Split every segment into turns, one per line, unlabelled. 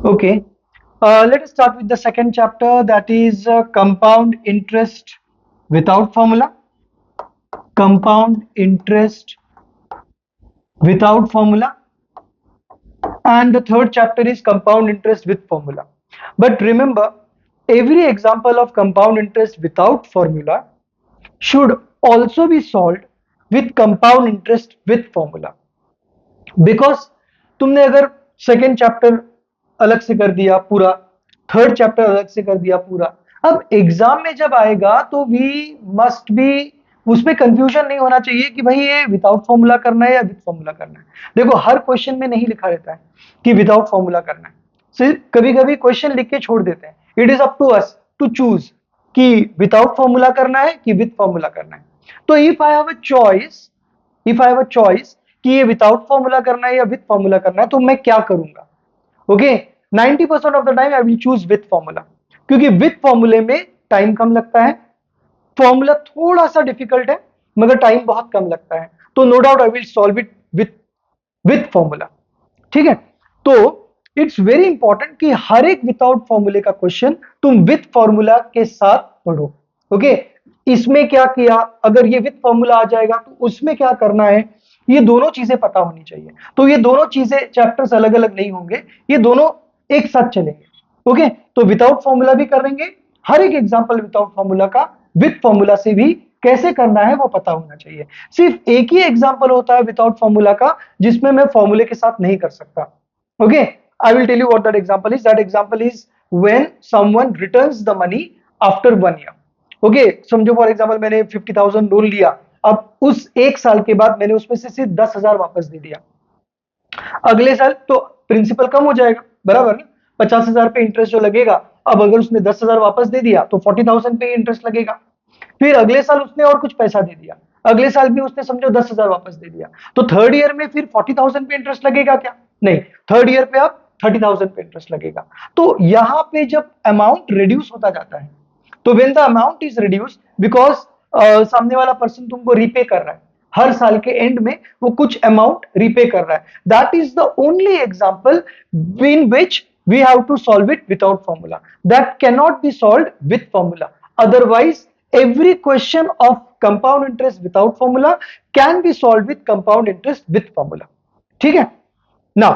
Okay, let us start with the second chapter, that is compound interest without formula. Compound interest without formula. And the third chapter is compound interest with formula. But remember, every example of compound interest without formula should also be solved with compound interest with formula. Because तुमने अगर second chapter अलग से कर दिया पूरा, third chapter अलग से कर दिया पूरा, अब एग्जाम में जब आएगा तो वी मस्ट बी, उसमें कंफ्यूजन नहीं होना चाहिए कि भाई ये विदाउट फॉर्मूला करना है या विद फॉर्मूला करना है. देखो हर क्वेश्चन में नहीं लिखा रहता है कि विदाउट फॉर्मूला करना है, सिर्फ कभी कभी क्वेश्चन लिख के छोड़ देते हैं. It is up to us to choose कि विदाउट फॉर्मूला करना है कि विद फॉर्मूला करना है. तो if I have a choice, कि ये विदाउट फॉर्मूला करना है या विद फॉर्मूला करना है, तो मैं क्या करूंगा. Okay, 90% of the time I will choose with formula, क्योंकि विद फॉर्मूले में टाइम कम लगता है. फॉर्मूला थोड़ा सा डिफिकल्ट है मगर टाइम बहुत कम लगता है, तो no doubt I will solve it with formula. ठीक है, तो इट्स वेरी इंपॉर्टेंट कि हर एक विदाउट फॉर्मूले का क्वेश्चन तुम विद फॉर्मूला के साथ पढ़ो. ओके, इसमें क्या किया, अगर ये विद फॉर्मूला आ जाएगा तो उसमें क्या करना है, ये दोनों चीजें पता होनी चाहिए. तो ये दोनों चीजें, चैप्टर्स अलग अलग नहीं होंगे, ये दोनों एक साथ चलेंगे. ओके, तो विदाउट फॉर्मूला भी करेंगे, हर एक एग्जांपल विदाउट फॉर्मूला का विद फॉर्मूला से भी कैसे करना है वो पता होना चाहिए. सिर्फ एक ही एग्जांपल होता है विदाउट फॉर्मूला का जिसमें मैं फॉर्मूले के साथ नहीं कर सकता. Okay, I will tell you what that example is. That example is when someone returns the money after 1 year. Okay, समझो फॉर एग्जांपल मैंने 50,000 लोन लिया, अब उस एक साल के बाद मैंने उसमें से सिर्फ 10,000 वापस दे दिया. अगले साल तो प्रिंसिपल कम हो जाएगा, बराबर ना, 50,000 पे इंटरेस्ट जो लगेगा, अब अगर उसने 10,000 वापस दे दिया तो 40,000 पे इंटरेस्ट लगेगा. फिर अगले साल उसने और कुछ पैसा दे दिया, अगले साल भी उसने समझो 10,000 वापस दे दिया, तो थर्ड ईयर में फिर 40,000 पे इंटरेस्ट लगेगा क्या, नहीं, थर्ड ईयर पे अब 30,000 पे इंटरेस्ट लगेगा. तो यहां पे जब अमाउंट रिड्यूस होता जाता है, तो when the amount is reduce, because सामने वाला पर्सन तुमको रीपे कर रहा है, हर साल के एंड में वो कुछ अमाउंट रीपे कर रहा है, that is the only example in which we have to solve it without formula. That can not be solved with formula. Otherwise every question of compound interest without formula can be solved with compound interest with formula. ठीक है ना.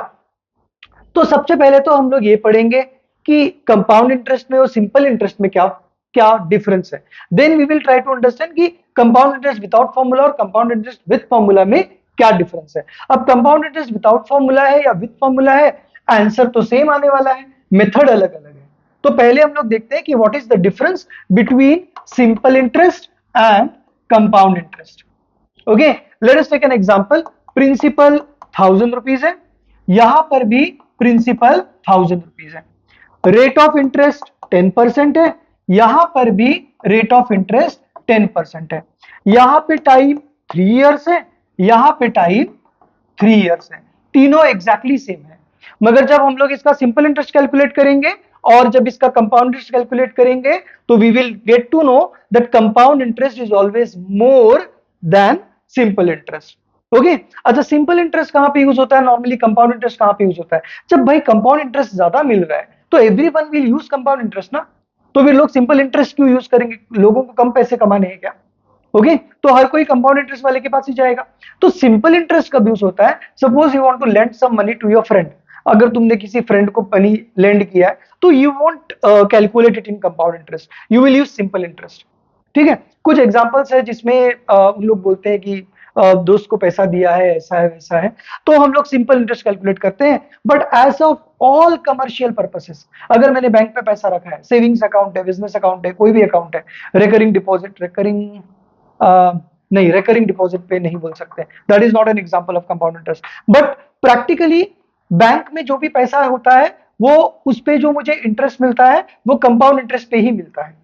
तो सबसे पहले तो हम लोग ये पढ़ेंगे कि कंपाउंड इंटरेस्ट में और सिंपल इंटरेस्ट में क्या क्या डिफरेंस है. Then we will try to understand कि कंपाउंड इंटरेस्ट विदाउट फॉर्मूला और कंपाउंड इंटरेस्ट विद फॉर्मूला में क्या डिफरेंस है. अब कंपाउंड इंटरेस्ट विदाउट फॉर्मूला है या विद फॉर्मूला है, आंसर तो सेम आने वाला है, मेथड अलग अलग है. तो पहले हम लोग देखते हैं कि what is the difference between simple interest and compound interest. Okay, let us take an example. Principal 1,000 rupees है, यहां पर भी प्रिंसिपल 1,000 रुपीज है, रेट ऑफ इंटरेस्ट 10% है, यहां पर भी रेट ऑफ इंटरेस्ट 10% है, यहां पे टाइम 3 इयर्स है, यहां पे टाइम 3 इयर्स है, तीनों एग्जैक्टली सेम है. मगर जब हम लोग इसका सिंपल इंटरेस्ट कैलकुलेट करेंगे और जब इसका कंपाउंड इंटरेस्ट कैलकुलेट करेंगे तो we will get to know that compound interest is always more than simple interest. Okay, अच्छा सिंपल इंटरेस्ट कहां पे यूज होता है, नॉर्मली कंपाउंड इंटरेस्ट कहां पे यूज होता है, जब भाई कंपाउंड इंटरेस्ट ज्यादा मिल रहा है तो everyone will use compound interest ना. तो फिर लोग सिंपल इंटरेस्ट क्यों यूज करेंगे, लोगों को कम पैसे कमाने हैं क्या. ओके, तो हर कोई कंपाउंड इंटरेस्ट वाले के पास ही जाएगा. तो सिंपल इंटरेस्ट कब यूज होता है, suppose you want to lend some money to your friend, अगर तुमने किसी फ्रेंड को मनी लेंड किया है तो you won't calculate it in compound interest, you will use simple interest. ठीक है, कुछ एग्जांपल्स है जिसमें उन लोग बोलते हैं कि दोस्त को पैसा दिया है, ऐसा है वैसा है, तो हम लोग सिंपल इंटरेस्ट कैलकुलेट करते हैं. But as of all commercial purposes, अगर मैंने बैंक पे पैसा रखा है, सेविंग्स अकाउंट है, बिजनेस अकाउंट है, कोई भी अकाउंट है, रिकरिंग डिपॉजिट, नहीं रिकरिंग डिपॉजिट पे नहीं बोल सकते, that is not an example of compound interest. But practically bank में जो भी पैसा होता है वो उस पे जो मुझे इंटरेस्ट मिलता है वो कंपाउंड इंटरेस्ट पे ही मिलता है.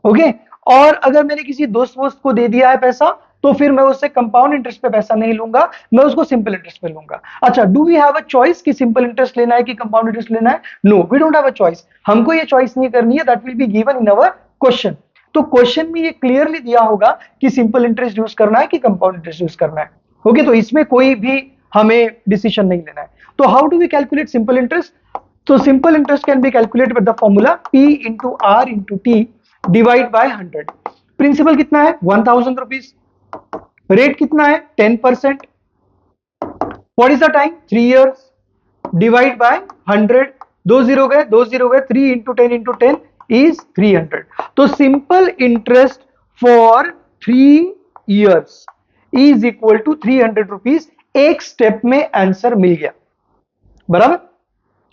ओके, और अगर मैंने किसी दोस्त वोस्त को दे दिया है पैसा तो फिर मैं उससे कंपाउंड इंटरेस्ट पे पैसा नहीं लूंगा, मैं उसको सिंपल इंटरेस्ट पे लूंगा. अच्छा, do we have a choice कि सिंपल इंटरेस्ट लेना है कि कंपाउंड इंटरेस्ट लेना है, no we don't have a choice, हमको ये चॉइस नहीं करनी है, that will be given in our question. तो क्वेश्चन में ये क्लियरली दिया होगा कि सिंपल इंटरेस्ट यूज करना है कि कंपाउंड इंटरेस्ट यूज करना है. ओके, तो इसमें कोई भी हमें डिसीजन नहीं लेना है. तो how do we calculate simple interest, So simple interest can be calculated with the formula P into R into T divide by 100. Principal कितना है 1000 रुपीज, रेट कितना है 10%, what is the time 3 years, divide by 100, 2 0 गए 2 0 गए, 3 into 10 is 300. तो simple interest for 3 years is equal to 300 rupees. एक step में answer मिल गया, बराबर,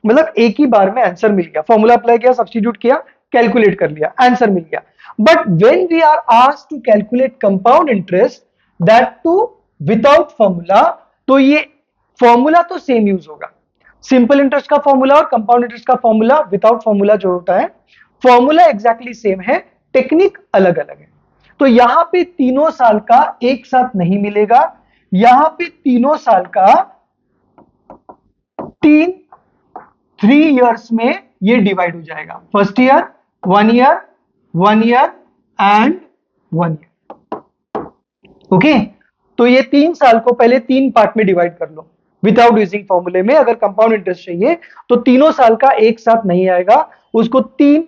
मतलब एक ही बार में आंसर मिल गया. फॉर्मूला अप्लाई किया, सब्स्टिट्यूट किया, कैलकुलेट कर लिया, आंसर मिल गया. But when we are asked to calculate compound interest, that too without formula, तो ये फॉर्मूला तो सेम यूज होगा. सिंपल इंटरेस्ट का फॉर्मूला और कंपाउंड इंटरेस्ट का फॉर्मूला विदाउट फॉर्मूला जो होता है, फॉर्मूला एग्जैक्टली सेम है, टेक्निक अलग अलग है. तो यहां पे तीनों साल का एक साथ नहीं मिलेगा, यहां पे तीनों साल का 3 years में ये डिवाइड हो जाएगा. First year 1 year, 1 year and 1 year. Okay, तो ये 3 साल को पहले 3 पार्ट में डिवाइड कर लो विदाउट यूजिंग फॉर्मूले में. अगर कंपाउंड इंटरेस्ट चाहिए तो तीनों साल का एक साथ नहीं आएगा, उसको 3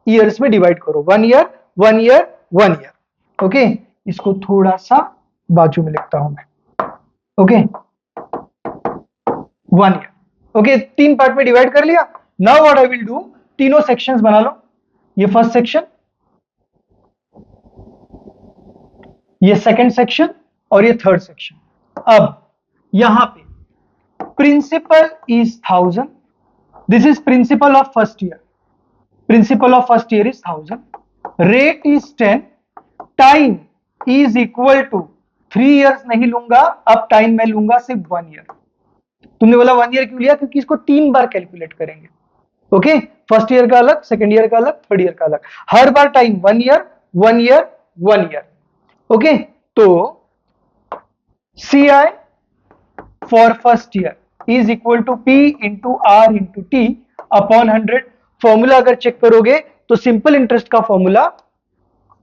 years में डिवाइड करो. 1 year, 1 year, 1 year. ओके, इसको थोड़ा सा बाजू में लिखता हूं मैं. Okay, 1 year. ओके, 3 पार्ट में डिवाइड कर लिया. Now what I will do, तीनों सेक्शंस बना लो. ये फर्स्ट सेक्शन, ये सेकंड सेक्शन और ये थर्ड सेक्शन. अब यहां पे principal is 1000. This is principal of first year. Principal of first year is 1000. Rate is 10. Time is equal to 3 years नहीं लूंगा, अब टाइम मैं लूंगा सिर्फ 1 year. तुमने बोला 1 year क्यों लिया, क्योंकि इसको 3 बार कैलकुलेट करेंगे. ओके, फर्स्ट ईयर का अलग, सेकंड ईयर का अलग, थर्ड ईयर का अलग, हर बार time 1 year, 1 year, 1 year. Okay, तो CI for first year is equal to P into R into T upon 100. Formula अगर चेक करोगे तो सिंपल इंटरेस्ट का फॉर्मूला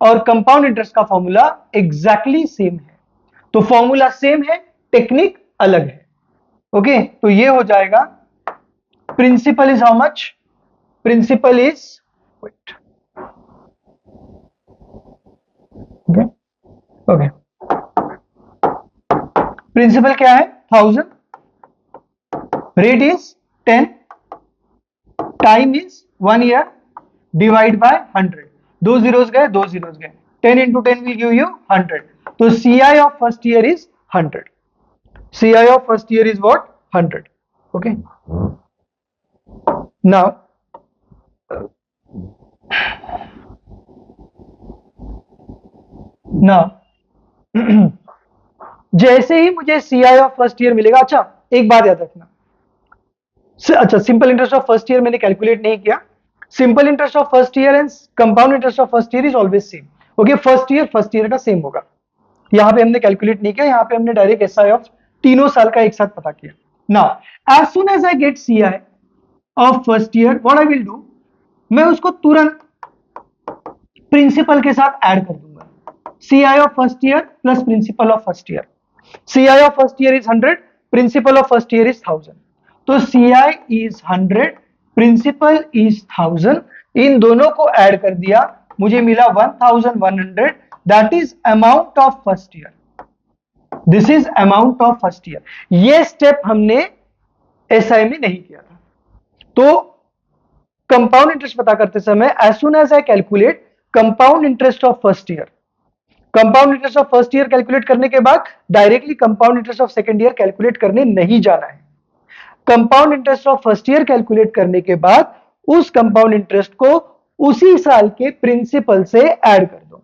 और कंपाउंड इंटरेस्ट का फॉर्मूला एग्जैक्टली सेम है. तो फॉर्मूला सेम है, टेक्निक अलग है. ओके, तो ये हो जाएगा principal is how much, principal is wait, okay okay, principal क्या है 1000, rate is 10, time is 1 year, divide by 100. 2 zeros गए, 2 zeros गए, 10 into 10 will give you 100. तो CI of first year is 100. CI of first year is what? 100. Okay. Now, जैसे ही मुझे CI of first year मिलेगा, अच्छा एक बात याद रखना, अच्छा simple interest of first year मैंने कैलकुलेट नहीं किया. Simple interest of first year and compound interest of first year is always same. Okay, first year का सेम होगा. यहां पे हमने कैलकुलेट नहीं किया, यहां पे हमने डायरेक्ट SI ऑफ तीनों साल का एक साथ पता किया. Now as soon as I get CI of first year, what I will do, मैं उसको तुरंत प्रिंसिपल के साथ ऐड कर दूंगा. CI of first year plus principal of first year. CI of first year is 100, principal of first year is 1000. तो CI is 100, principal is 1000. इन दोनों को ऐड कर दिया, मुझे मिला 1100. That is amount of first year. This is amount of first year. ये step हमने SI में नहीं किया था. तो कंपाउंड इंटरेस्ट पता करते समय as soon as I calculate compound interest of first year, compound interest of first year calculate करने के बाद directly compound interest of second year calculate करने नहीं जाना है. Compound interest of first year calculate करने के बाद उस कंपाउंड इंटरेस्ट को उसी साल के प्रिंसिपल से ऐड कर दो.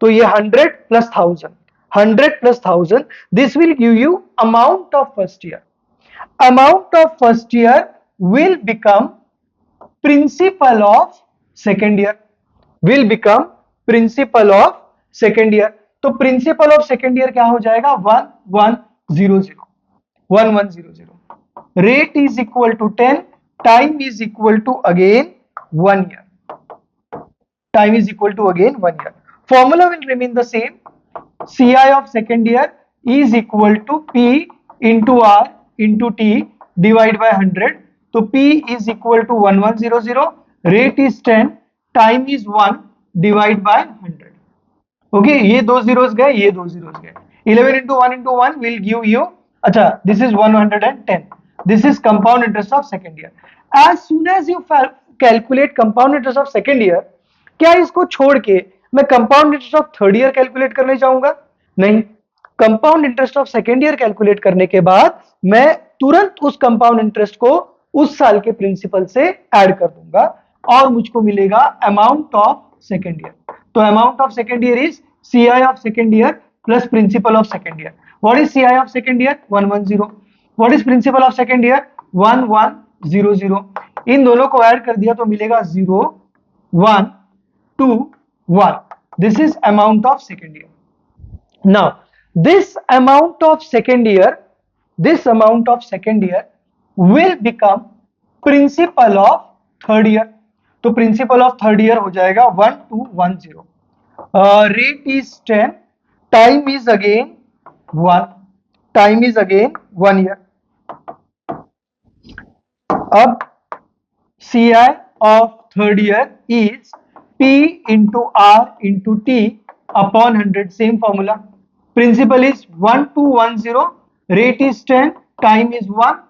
तो ये 100 plus 1000, 100 plus 1000, this will give you amount of first year. Amount of first year will become principal of second year, will become principal of second year. तो प्रिंसिपल ऑफ सेकेंड ईयर क्या हो जाएगा 1100, 1100. Rate is equal to 10, time is equal to again 1 year. Time is equal to again 1 year. Formula will remain the same. CI of second year is equal to P into R into T divided by 100. तो P is equal to 1100, rate is 10, time is 1, divide by 100. Okay, ये दो zeros गए, ये दो zeros गए. 11 into 1 into 1 will give you, अच्छा, this is 110. This is compound interest of second year. As soon as you calculate compound interest of second year, क्या इसको छोड़ के मैं compound interest of third year calculate करने जाऊंगा? नहीं. Compound interest of second year calculate करने के बाद मैं तुरंत उस कंपाउंड इंटरेस्ट को उस साल के प्रिंसिपल से ऐड कर दूंगा और मुझको मिलेगा अमाउंट ऑफ सेकेंड ईयर. तो amount of second year is CI of second year plus principal of second year. What is CI of second year? 110. What is principal of second year? 1100. इन दोनों को add कर दिया तो मिलेगा 0, 1, 2, 1. This is amount of second year. Now, this amount of second year will become principal of third year. तो principal of third year हो जाएगा 1210. Rate is 10, time is again 1. Time is again 1 year. अब CI of third year is P into R into T upon 100. Same formula. Principal is 1210, rate is 10, time is 1,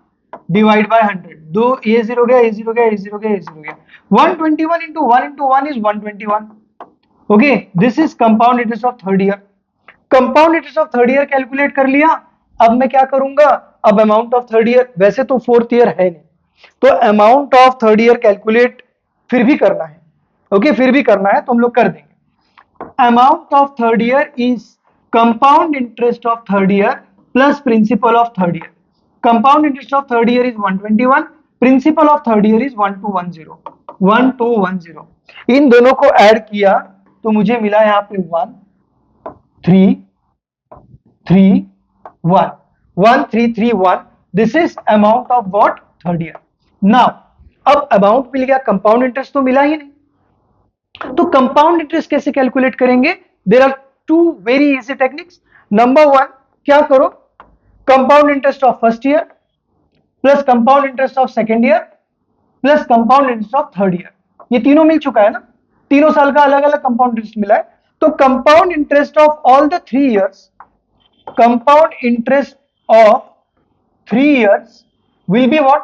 divide by 100. दो ये 0 गया, ये 0 गया, ये 0 गया, ये 0 गया. 121 into 1 into 1 is 121. Okay, this is compound interest of third year. Compound interest of third year calculate कर लिया. अब मैं क्या करूंगा? अब अमाउंट ऑफ थर्ड ईयर, वैसे तो फोर्थ ईयर है नहीं, तो amount of third year calculate फिर भी करना है. ओके, फिर भी करना है तो हम लोग कर देंगे. Amount of third year is compound interest of third year plus principal of third year. Compound interest of third year is 121, principle of third year is 1210. इन दोनों को ऐड किया तो मुझे मिला यहां पे 1, 3, 3, 1, 1, 3, 3, 1. This is amount of what? Third year. Now अब amount मिल गया, कंपाउंड इंटरेस्ट तो मिला ही नहीं. तो कंपाउंड इंटरेस्ट कैसे कैलकुलेट करेंगे? There are two very easy techniques. Number 1, क्या करो? Compound interest of first year plus compound interest of second year plus compound interest of third year. ये तीनों मिल चुका है ना, तीनों साल का अलग अलग कंपाउंड इंटरेस्ट मिला है. तो compound interest of all the 3 years, compound interest of 3 years will be what?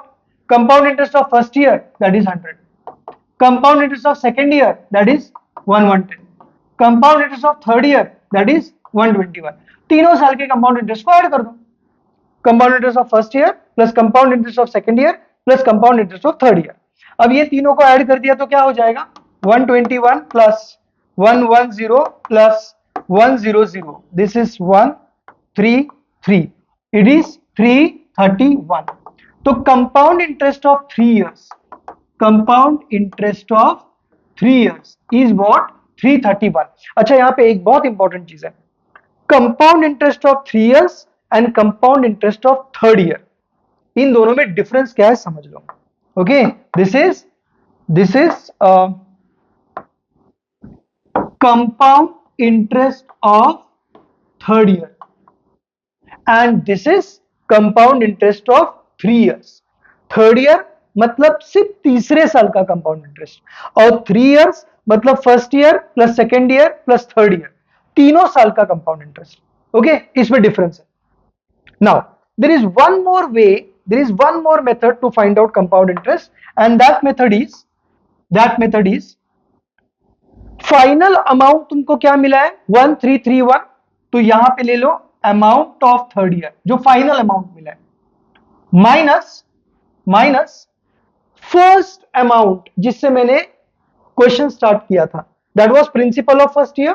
Compound interest of first year, that is 100. Compound interest of second year, that is 110. Compound interest of third year, that is 121. तीनों साल के compound interest को add कर दो. Compound interest of first year plus compound interest of second year plus compound interest of third year. अब ये तीनों को ऐड कर दिया तो क्या हो जाएगा? 121 plus 110 plus 100. This is 133. It is 331. तो compound interest of 3 years, compound interest of 3 years is what? 331. अच्छा, यहां पे एक बहुत इंपॉर्टेंट चीज है. Compound interest of 3 years and compound interest of third year, इन दोनों में डिफरेंस क्या है समझ लो. Okay, this is compound interest of third year and this is compound interest of 3 years. Third year मतलब सिर्फ तीसरे साल का कंपाउंड इंटरेस्ट और 3 years मतलब first year plus second year plus third year, तीनों साल का कंपाउंड इंटरेस्ट. ओके, इसमें डिफरेंस है. Now there is one more way, there is one more method to find out compound interest and that method is final amount. तुमको क्या मिला है? 1331. तो यहां पे ले लो अमाउंट ऑफ थर्ड ईयर, जो फाइनल अमाउंट मिला है, माइनस फर्स्ट अमाउंट जिससे मैंने क्वेश्चन स्टार्ट किया था, that was principal of first year.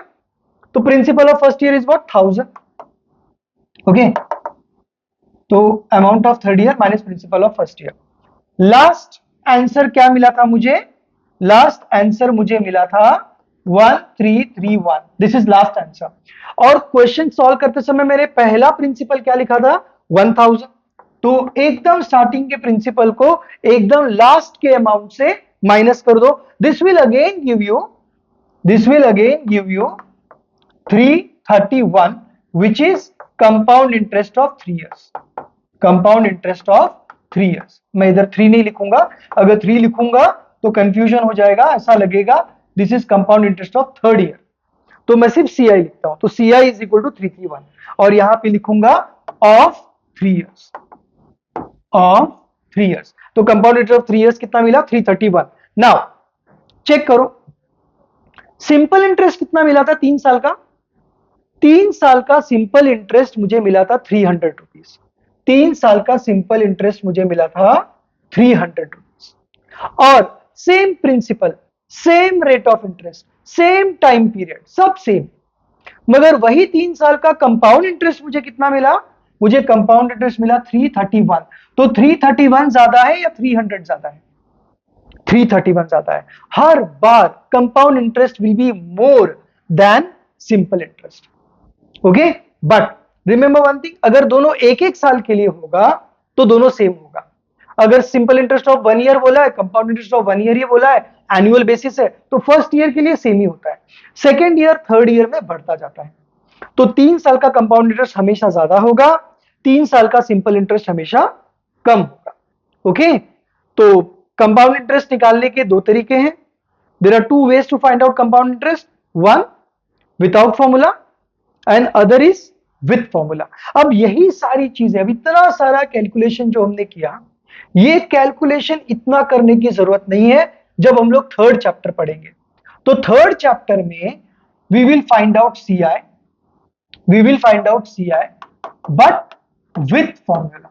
तो principal of first year is what? 1000. Okay, तो amount of third year minus principal of first year. Last answer क्या मिला था मुझे? लास्ट आंसर मुझे मिला था 1331. This is last answer. और क्वेश्चन सॉल्व करते समय मैंने पहला प्रिंसिपल क्या लिखा था? 1000. तो एकदम स्टार्टिंग के प्रिंसिपल को एकदम लास्ट के अमाउंट से माइनस कर दो. This will again give you 331 which is compound interest of 3 years. Compound interest of 3 years। मैं इधर 3 नहीं लिखूंगा, अगर 3 लिखूंगा तो कंफ्यूजन हो जाएगा, ऐसा लगेगा this is compound interest of third year, तो मैं सिर्फ CI लिखता हूं, तो CI इज इक्वल टू 331 और यहां पे लिखूंगा ऑफ 3 years, ऑफ 3 years। तो कंपाउंड इंटरेस्ट ऑफ 3 years कितना मिला? 331। नाउ चेक करो, सिंपल इंटरेस्ट कितना मिला था 3 साल का? 3 साल का सिंपल इंटरेस्ट मुझे मिला था 300 रुपीज। 3 साल का सिंपल इंटरेस्ट मुझे मिला था 300 रुपीज और same principal, same rate of interest, same time period, सब सेम, मगर वही 3 साल का कंपाउंड इंटरेस्ट मुझे कितना मिला? मुझे कंपाउंड इंटरेस्ट मिला 331। तो 331 ज्यादा है या 300 ज्यादा है? 331 ज्यादा है। हर बार compound interest will be more than simple interest. Okay, but remember one thing, अगर दोनों एक एक साल के लिए होगा तो दोनों सेम होगा। अगर सिंपल इंटरेस्ट ऑफ 1 ईयर बोला है, कंपाउंड इंटरेस्ट ऑफ 1 ईयर ही बोला है, एनुअल बेसिस है, तो फर्स्ट ईयर के लिए सेम ही होता है, सेकेंड ईयर थर्ड ईयर में बढ़ता जाता है। तो 3 साल का कंपाउंड इंटरेस्ट हमेशा ज्यादा होगा, 3 साल का सिंपल इंटरेस्ट हमेशा कम होगा। ओके, तो कंपाउंड इंटरेस्ट निकालने के दो तरीके हैं। There are two ways to find out compound interest, one without formula and other is with formula. अब यही सारी चीजें, अब इतना सारा कैलकुलेशन जो हमने किया, ये कैलकुलेशन इतना करने की जरूरत नहीं है जब हम लोग थर्ड चैप्टर पढ़ेंगे। तो थर्ड चैप्टर में we will find out CI, we will find out CI but with formula,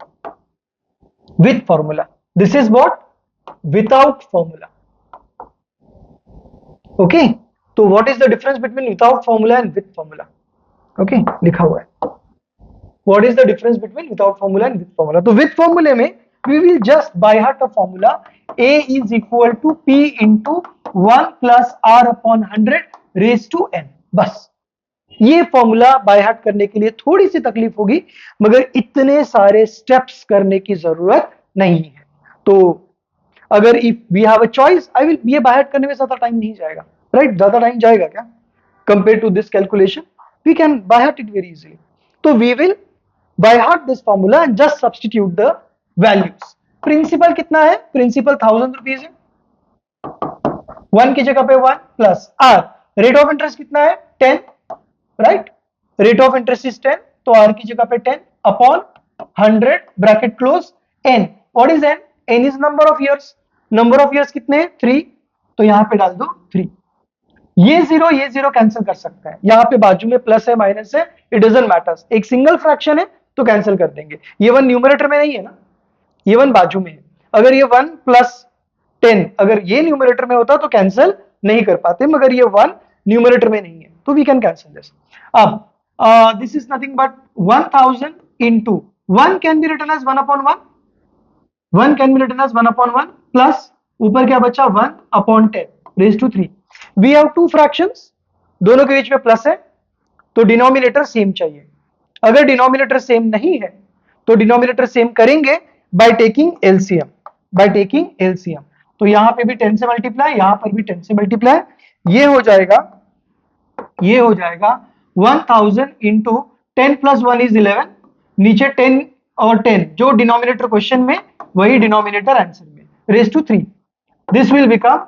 with formula, this is what? Without formula। okay, तो what is the difference between without formula and with formula? okay, लिखा हुआ है what is the difference between without formula and with formula। तो with formula में we will just by heart a formula, A is equal to P into 1 plus R upon 100 raised to n, बस। ये formula bye heart करने के लिए थोड़ी सी तकलीफ होगी, मगर इतने सारे स्टेप्स करने की जरूरत नहीं है। तो अगर if we have a choice, I will, ये बाय हार्ट करने में ज्यादा टाइम नहीं जाएगा, राइट? ज्यादा टाइम जाएगा क्या compare to this calculation? We can by heart it very easily. तो we will by heart this formula and just substitute the values. Principal कितना है? प्रिंसिपल 1000 रुपीज है, 1 की जगह पे 1 plus R। Rate of interest कितना है? 10, right? Rate of interest is 10, तो R की जगह पे 10 upon 100 bracket close n। What is n? n is number of years. Number of years कितने हैं? 3, तो यहां पे डाल दो 3। ये जीरो कैंसिल कर सकते हैं, यहां पे बाजू में प्लस है माइनस है, इट डजंट मैटर्स, एक सिंगल फ्रैक्शन है तो कैंसिल कर देंगे। ये 1 न्यूमरेटर में नहीं है ना, ये 1 बाजू में है। अगर ये 1 प्लस 10 अगर ये न्यूमरेटर में होता तो कैंसिल नहीं कर पाते, मगर ये 1 न्यूमरेटर में नहीं है तो वी कैन कैंसिल दिस। अब this is nothing but 1000 into 1 can be written as 1 upon 1, 1 can be written as 1 upon 1 plus ऊपर क्या बचा? 1 upon 10 raised to 3। we have two fractions, दोनों के बीच में प्लस है तो डिनोमिनेटर सेम चाहिए। अगर डिनोमिनेटर सेम नहीं है तो डिनोमिनेटर सेम करेंगे by taking LCM, by taking LCM. तो यहां पे भी 10 से मल्टीप्लाई, यहां पर भी 10 से मल्टीप्लाई, ये हो जाएगा 1000 इंटू 10 प्लस 1 इज 11, नीचे 10 और 10 जो डिनोमिनेटर क्वेश्चन में वही डिनोमिनेटर आंसर में, raise to 3। This will become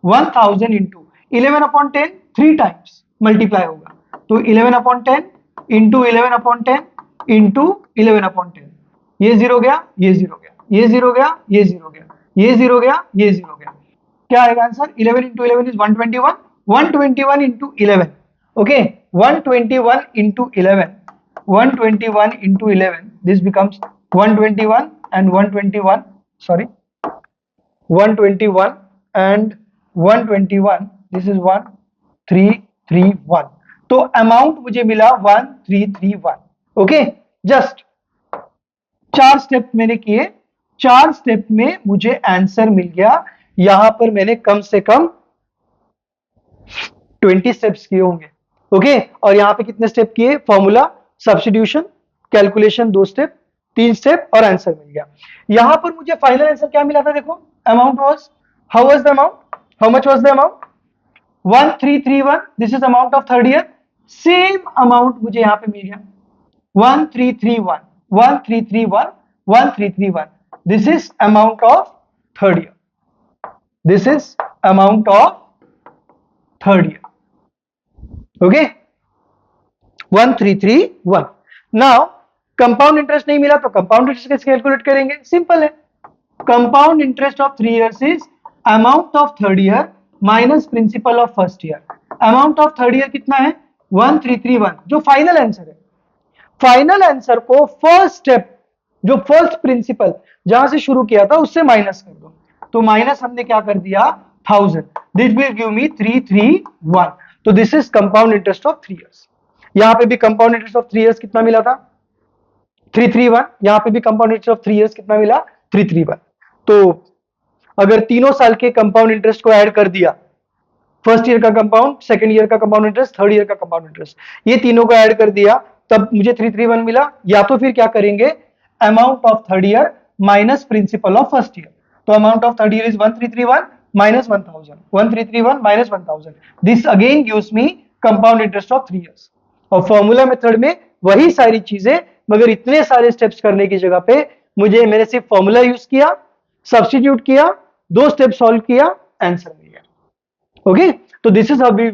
1000 into 11 upon 10, 3 times multiply होगा, तो 11 upon 10 into 11 upon 10 into 11 upon 10। ये जीरो गया, ये जीरो गया, ये जीरो गया, ये जीरो गया, ये जीरो गया, ये जीरो गया। क्या आएगा answer? 11 into 11 is 121, 121 into 11। Okay, 121 into 11, 121 into 11, this becomes 121 and 121, sorry, 121 and 121, this is 1331। तो अमाउंट मुझे मिला 1331। ओके, जस्ट 4 स्टेप मैंने किए, 4 स्टेप में मुझे आंसर मिल गया। यहां पर मैंने कम से कम 20 स्टेप्स किए होंगे। ओके, और यहां पे कितने स्टेप किए? Formula, substitution, calculation 2 step, 3 step और आंसर मिल गया। यहां पर मुझे फाइनल आंसर क्या मिला था? देखो, amount was, how was the amount, how much was the amount? 1331, this is amount of third year. Same amount मुझे यहां पे मिल गया 1331, 1331, 1331। This is amount of third year, this is amount of third year. Okay, 1331। Now compound interest नहीं मिला तो compound interest कैसे calculate करेंगे? Simple है, compound interest of 3 years is amount of third year minus principal of first year. Amount of third year कितना है? 1331, जो final answer है। फाइनल आंसर को फर्स्ट स्टेप, जो फर्स्ट प्रिंसिपल जहां से शुरू किया था उससे माइनस कर दो, तो माइनस हमने क्या कर दिया? 1000, दिस विल गिव मी 331। तो this is compound interest of 3 years. यहां पे भी कंपाउंड इंटरेस्ट ऑफ 3 इयर्स कितना मिला था? 331। यहां पे भी कंपाउंड इंटरेस्ट ऑफ 3 इयर्स कितना मिला? 331। तो अगर तीनों साल के कंपाउंड इंटरेस्ट को ऐड कर दिया, फर्स्ट ईयर का कंपाउंड, सेकंड ईयर का कंपाउंड इंटरेस्ट, थर्ड ईयर का कंपाउंड इंटरेस्ट, ये तीनों को ऐड कर दिया, तब मुझे 331 मिला। या तो फिर क्या करेंगे? Amount of third year minus principal of first year. तो amount of third year is 1331 minus 1000, 1331 minus 1000, this again gives me compound interest of 3 years. और फॉर्मूला मेथड में वही सारी चीजें, मगर इतने सारे स्टेप्स करने की जगह पे मैंने सिर्फ फॉर्मूला यूज किया, सब्स्टिट्यूट किया, 2 स्टेप सॉल्व किया, आंसर मिल गया। ओके, तो this is how we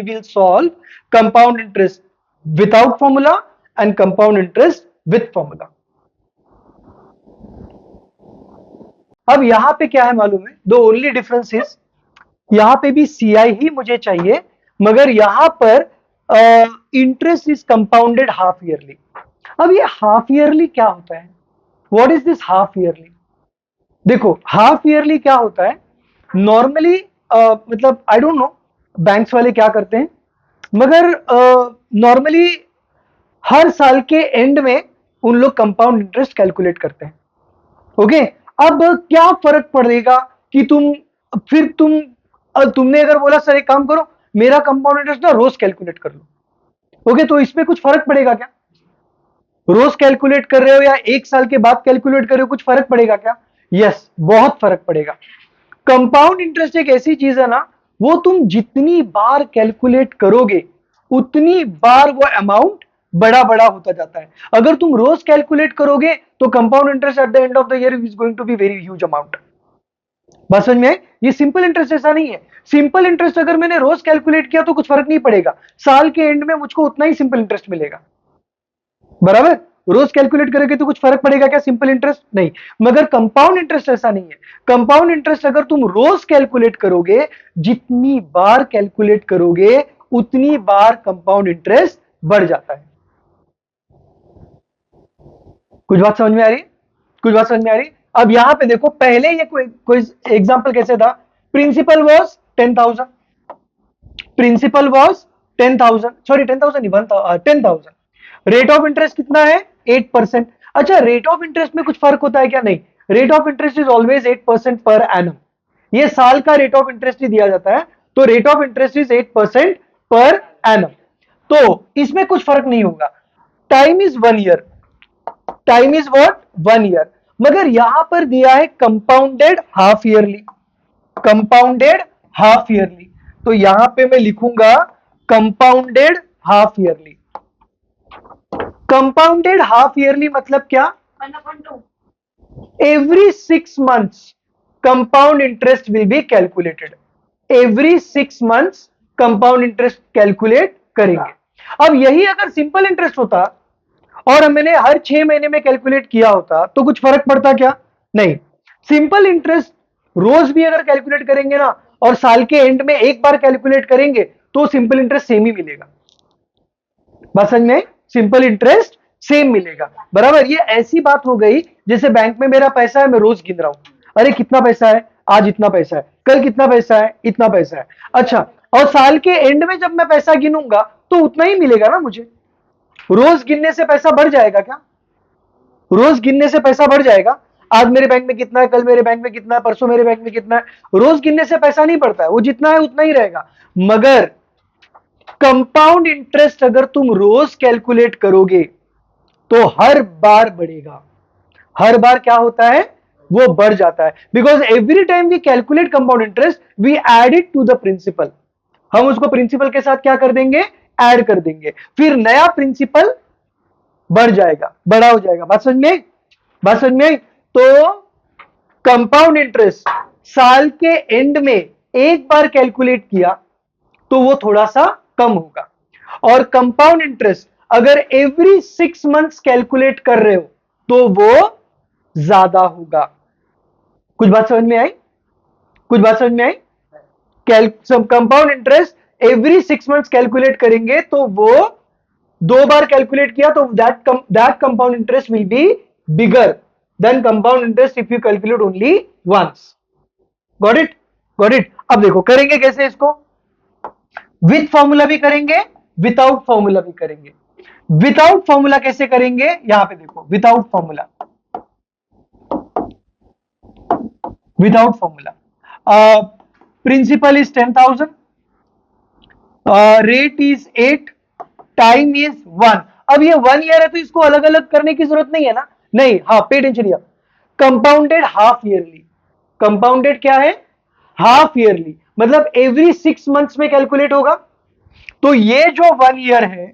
will solve compound interest without formula and compound interest with formula. अब यहां पे क्या है मालूम है? द ओनली डिफरेंस इज यहां पे भी सीआई ही मुझे चाहिए, मगर यहां पर interest is compounded half yearly. अब ये हाफ ईयरली क्या होता है? What is this half yearly? देखो, हाफ ईयरली क्या होता है? नॉर्मली मतलब आई डोंट नो बैंक्स वाले क्या करते हैं, मगर नॉर्मली हर साल के एंड में उन लोग कंपाउंड इंटरेस्ट कैलकुलेट करते हैं। ओके, अब क्या फर्क पड़ेगा कि तुमने अगर बोला सर एक काम करो, मेरा कंपाउंड इंटरेस्ट ना रोज कैलकुलेट कर लो। ओके, तो इसमें कुछ फर्क पड़ेगा क्या? रोज कैलकुलेट कर रहे हो या एक साल के बाद कैलकुलेट कर रहे हो, कुछ फर्क पड़ेगा क्या? यस, बहुत फर्क पड़ेगा। कंपाउंड इंटरेस्ट एक ऐसी चीज है ना, वो तुम जितनी बार कैलकुलेट करोगे उतनी बार वो अमाउंट बड़ा बड़ा होता जाता है। अगर तुम रोज कैलकुलेट करोगे तो compound interest at the end of the year is going to be very huge amount. बस समझ में आए? ये सिंपल इंटरेस्ट ऐसा नहीं है। सिंपल इंटरेस्ट अगर मैंने रोज कैलकुलेट किया तो कुछ फर्क नहीं पड़ेगा, साल के एंड में मुझको उतना ही सिंपल इंटरेस्ट मिलेगा। बराबर, रोज कैलकुलेट करोगे तो कुछ फर्क पड़ेगा क्या? सिंपल इंटरेस्ट नहीं। मगर कंपाउंड इंटरेस्ट ऐसा नहीं है। कंपाउंड इंटरेस्ट अगर तुम रोज कैलकुलेट करोगे, जितनी बार कैलकुलेट करोगे उतनी बार कंपाउंड इंटरेस्ट बढ़ जाता है। कुछ बात समझ में आ रही? कुछ बात समझ में आ रही? अब यहां पे देखो, पहले ये कोई एग्जांपल कैसे था? Principal was 10,000, principal was 10,000, sorry 10,000 नहीं, 10,000। रेट ऑफ इंटरेस्ट कितना है? 8%। अच्छा, रेट ऑफ इंटरेस्ट में कुछ फर्क होता है क्या? नहीं, rate of interest is always 8% per annum. ये साल का रेट ऑफ इंटरेस्ट ही दिया जाता है, तो rate of interest is 8% per annum. तो इसमें कुछ फर्क नहीं होगा। Time is 1 year, time is what? 1 year. मगर यहां पर दिया है compounded half yearly, compounded half yearly. तो यहां पे मैं लिखूंगा compounded half yearly. Compounded half yearly मतलब क्या? Every 6 months compound interest will be calculated. Every 6 months compound interest calculate करेंगे। अब यही अगर सिंपल इंटरेस्ट होता और मैंने हर 6 महीने में कैलकुलेट किया होता तो कुछ फर्क पड़ता क्या? नहीं। सिंपल इंटरेस्ट रोज भी अगर कैलकुलेट करेंगे ना और साल के एंड में एक बार कैलकुलेट करेंगे तो सिंपल इंटरेस्ट सेम ही मिलेगा। बस समझ में? सिंपल इंटरेस्ट सेम मिलेगा। बराबर, ये ऐसी बात हो गई जैसे बैंक में मेरा पैसा है, मैं रोज गिन रहा हूं, अरे कितना पैसा है, आज इतना पैसा है, कल कितना पैसा है, इतना पैसा है। अच्छा, और साल के एंड में जब मैं पैसा गिनूंगा तो उतना ही मिलेगा ना मुझे। रोज गिनने से पैसा बढ़ जाएगा क्या? रोज गिनने से पैसा बढ़ जाएगा? आज मेरे बैंक में कितना है, कल मेरे बैंक में कितना है, परसों मेरे बैंक में कितना है, रोज गिनने से पैसा नहीं बढ़ता है, वो जितना है उतना ही रहेगा। मगर कंपाउंड इंटरेस्ट अगर तुम रोज कैलकुलेट करोगे तो हर बार बढ़ेगा। हर बार क्या होता है? वो बढ़ जाता है। Because every time we calculate compound interest we add it to the principal. हम उसको प्रिंसिपल के साथ क्या कर देंगे? ऐड कर देंगे, फिर नया प्रिंसिपल बढ़ जाएगा, बड़ा हो जाएगा। बात समझ में? बात समझ में? तो कंपाउंड इंटरेस्ट साल के एंड में एक बार कैलकुलेट किया तो वो थोड़ा सा कम होगा, और कंपाउंड इंटरेस्ट अगर एवरी 6 मंथ्स कैलकुलेट कर रहे हो तो वो ज्यादा होगा। कुछ बात समझ में आई? कुछ बात समझ में आई? Compound interest every 6 months calculate करेंगे तो वो दो बार कैलकुलेट किया तो that compound interest will be bigger than compound interest if you calculate only once. Got it? Got it? अब देखो करेंगे कैसे इसको, विथ फॉर्मूला भी करेंगे, विदाउट फॉर्मूला भी करेंगे। विदाउट फॉर्मूला कैसे करेंगे, यहां पे देखो, without formula, without formula principal is 10,000, rate is 8, time is 1। अब ये 1 ईयर है तो इसको अलग अलग करने की जरूरत नहीं है ना, नहीं, हाँ पे tension here, compounded half yearly. Compounded क्या है? हाफ ईयरली, मतलब एवरी 6 मंथ्स में कैलकुलेट होगा। तो ये जो 1 ईयर है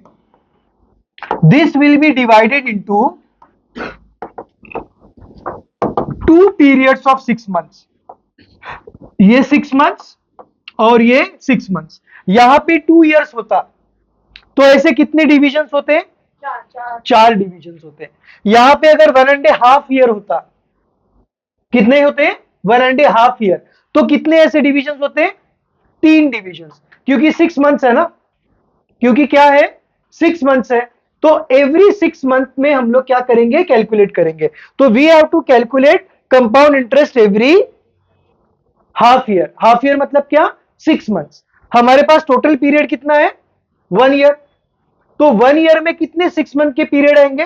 this will B divided into 2 periods of 6 months. ये 6 मंथ्स और ये 6 मंथ्स, यहां पे 2 इयर्स होता तो ऐसे कितने डिविजन्स होते? 4 डिविजन्स होते। यहां पे अगर 1.5 ईयर होता, कितने होते? 1.5 ईयर, तो कितने ऐसे डिविजन्स होते? 3 डिविजन्स, क्योंकि 6 मंथ्स है ना, क्योंकि क्या है? 6 मंथ्स है। तो एवरी 6 मंथ में हम लोग क्या करेंगे? कैलकुलेट करेंगे। तो we have to calculate compound interest every half year. Half year मतलब क्या? 6 मंथ्स। हमारे पास टोटल पीरियड कितना है? 1 ईयर। तो 1 ईयर में कितने 6 मंथ के पीरियड आएंगे?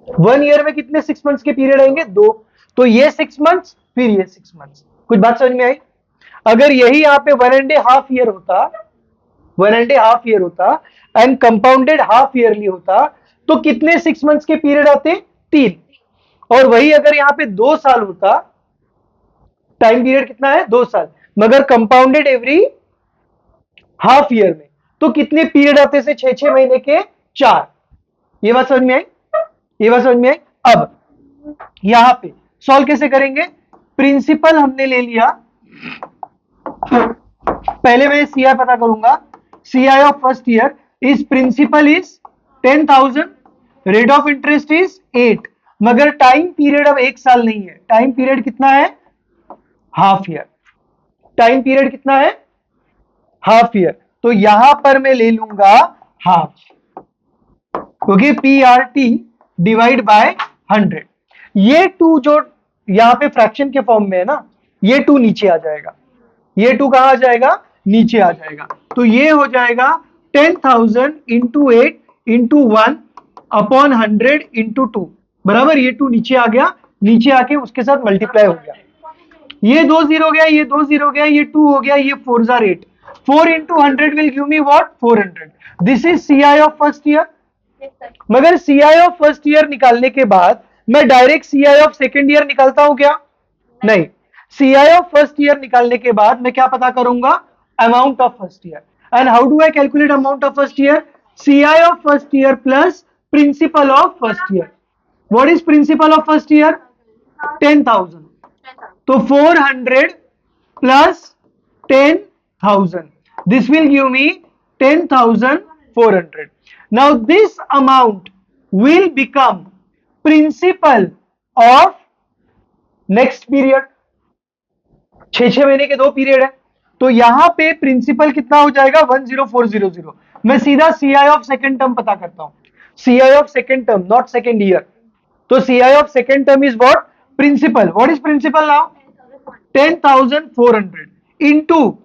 1 ईयर में कितने 6 मंथ्स के पीरियड आएंगे? 2। तो ये 6 मंथ्स, फिर ये 6 मंथ्स। कुछ बात समझ में आई? अगर यही यहां पे 1.5 ईयर होता, 1.5 ईयर होता एंड कंपाउंडेड हाफ ईयरली होता तो कितने 6 मंथ्स के पीरियड आते? 3। और वही अगर यहां पे 2 साल होता, टाइम पीरियड कितना है? 2 साल, मगर कंपाउंडेड एवरी हाफ ईयर में, तो कितने पीरियड आते से? 6-6 महीने के 4। ये बात समझ में आई? ये बात समझ में आई? अब यहां पे सॉल्व कैसे करेंगे? प्रिंसिपल हमने ले लिया, पहले मैं सीआई पता करूंगा। CI of first year is principal is 10,000, rate of interest is 8, मगर टाइम पीरियड अब 1 साल नहीं है, टाइम पीरियड कितना है? Half year. टाइम पीरियड कितना है? Half year. तो यहां पर मैं ले लूंगा हाफ, क्योंकि पीआरटी डिवाइड बाय 100। ये 2 जो यहां पे फ्रैक्शन के फॉर्म में है ना, ये 2 नीचे आ जाएगा। ये 2 कहां आ जाएगा? नीचे आ जाएगा। तो ये हो जाएगा 10,000 इंटू 8 इंटू 1 अपॉन 100 इंटू 2, बराबर। ये 2 नीचे आ गया, नीचे आके उसके साथ मल्टीप्लाई हो गया। ये 2 0 गया, ये 2 0 गया, ये 2 हो गया, ये 4 jar 8। 4 into 100 will give me what? 400। This is CI of first year. मगर सीआई ऑफ फर्स्ट ईयर निकालने के बाद मैं direct CI of second year निकालता हूं क्या? नहीं। सीआई ऑफ फर्स्ट ईयर निकालने के बाद मैं क्या पता करूंगा? Amount of first year. And how do I calculate amount of first year? CI of first year plus principal of first year. What is principal of first year? 10,000। तो 400 plus 10,000, this will give me 10,400. Now this amount will become principal of next period। 6-6 महीने के 2 period है, तो यहां पे principal कितना हो जाएगा? 10400। मैं सीधा सीआई ऑफ सेकेंड टर्म पता करता हूं, CI of second term, not second year. तो CI of second term is what? Principal. What is principal now? 10,400 into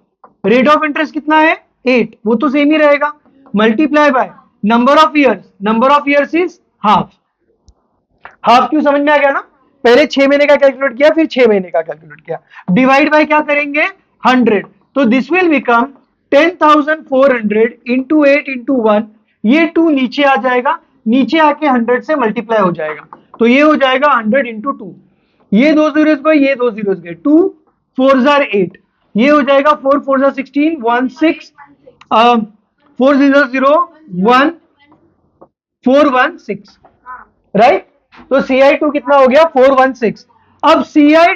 rate of interest कितना है? 8, वो तो सेम ही रहेगा, multiply by number of years. Number of years is half. Half क्यों? समझ में आ गया ना? पहले 6 महीने का कैलकुलेट किया, फिर 6 महीने का कैलकुलेट किया, डिवाइड बाय क्या करेंगे? 100। तो this will become 10,400 into 8 into 1। ये 2 नीचे आ जाएगा, नीचे आके 100 से मल्टीप्लाई हो जाएगा, तो ये हो जाएगा 100 इंटू 2। ये 2 जीरोस गए, ये 2 जीरोस गए, 2 4 जार 8, ये हो जाएगा 4 4 जार 16, 1 6, 4 0 0 1 4 1 6, राइट। तो CI2 कितना हो गया 416। अब CI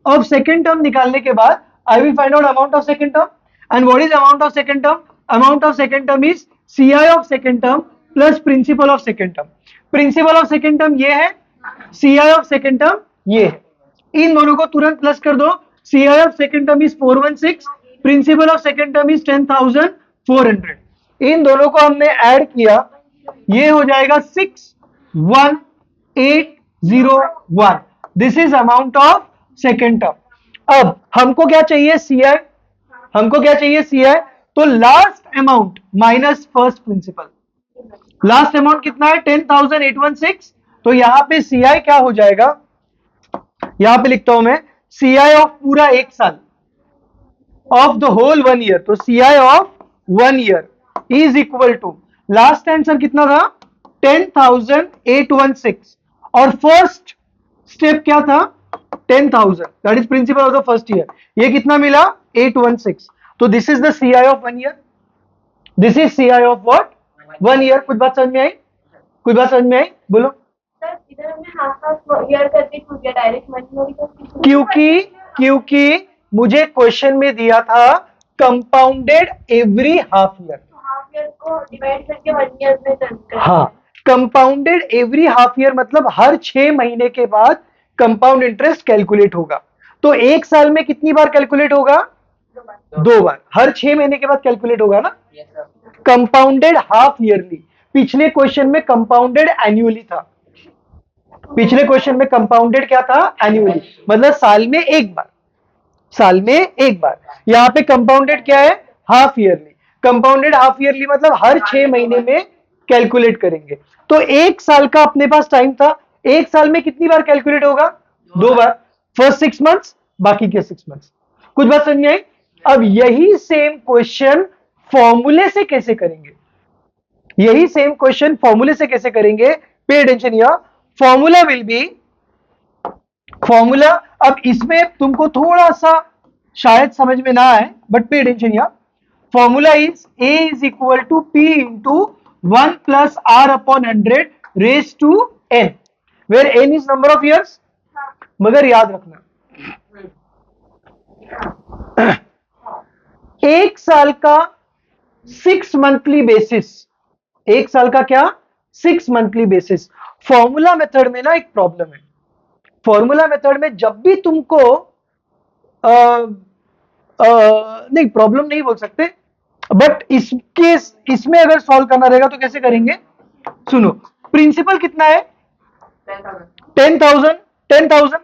ऑफ सेकेंड टर्म निकालने के बाद I will find out amount of second term. And what is amount of second term? Amount of second term is CI of second term plus principal of second term. Principle of second term ये है, CI of second term ये है। इन दोनों को तुरंत plus कर दो। CI of second term is 416, principle of second term is 10,400। इन दोनों को हमने ऐड किया, ये हो जाएगा 61801। This is amount of second term. अब हमको क्या चाहिए CI, हमको क्या चाहिए CI? तो last amount minus first principle. Last amount कितना है 10,816। तो यहां पे CI क्या हो जाएगा, यहां पे लिखता हूं मैं CI ऑफ पूरा एक साल, ऑफ द होल 1 ईयर। तो CI of 1 year is equal to, last answer कितना था 10,816 और फर्स्ट स्टेप क्या था 10,000, that is principal of the first year. ये कितना मिला 816। तो this is the CI of 1 year, this is CI of what 1 year. कुछ बात समझ में आई? कुछ बात समझ में आई? बोलो।
सर इधर हमने हाफ हाफ ईयर करके क्यों किया, डायरेक्ट मंथली करके?
क्योंकि मुझे क्वेश्चन में दिया था compounded every half year.
Half year को डिवाइड करके 1 ईयर में करते हैं।
हाँ, कंपाउंडेड एवरी हाफ ईयर मतलब हर 6 महीने के बाद कंपाउंड इंटरेस्ट कैलकुलेट होगा। तो एक साल में कितनी बार कैलकुलेट होगा? 2 बार। हर 6 महीने के बाद कैलकुलेट होगा ना। Compounded half yearly. पिछले क्वेश्चन में कंपाउंडेड एनुअली था, पिछले क्वेश्चन में कंपाउंडेड क्या था एनुअली, मतलब साल में एक बार, साल में एक बार। यहां पे कंपाउंडेड क्या है half yearly. Compounded half yearly मतलब हर 6 महीने में कैलकुलेट करेंगे। तो एक साल का अपने पास टाइम था, एक साल में कितनी बार कैलकुलेट होगा 2 बार, फर्स्ट 6 मंथ्स, बाकी के 6 मंथ्स। कुछ बात समझ में आई? अब यही सेम क्वेश्चन फॉर्मूले से कैसे करेंगे, यही सेम क्वेश्चन फॉर्मूले से कैसे करेंगे? पे attention here, formula will be, formula, अब इसमें तुमको थोड़ा सा शायद समझ में ना आए but pay attention here. Formula is A is equal to P into 1 plus R upon 100 raise to N, where N is number of years. मगर याद रखना एक साल का 6 मंथली बेसिस, एक साल का क्या 6 मंथली बेसिस। फॉर्मूला मेथड में ना एक प्रॉब्लम है, फॉर्मूला मेथड में जब भी तुमको नहीं प्रॉब्लम नहीं बोल सकते, बट इसमें अगर सॉल्व करना रहेगा तो कैसे करेंगे? सुनो, प्रिंसिपल कितना है 10,000, 10,000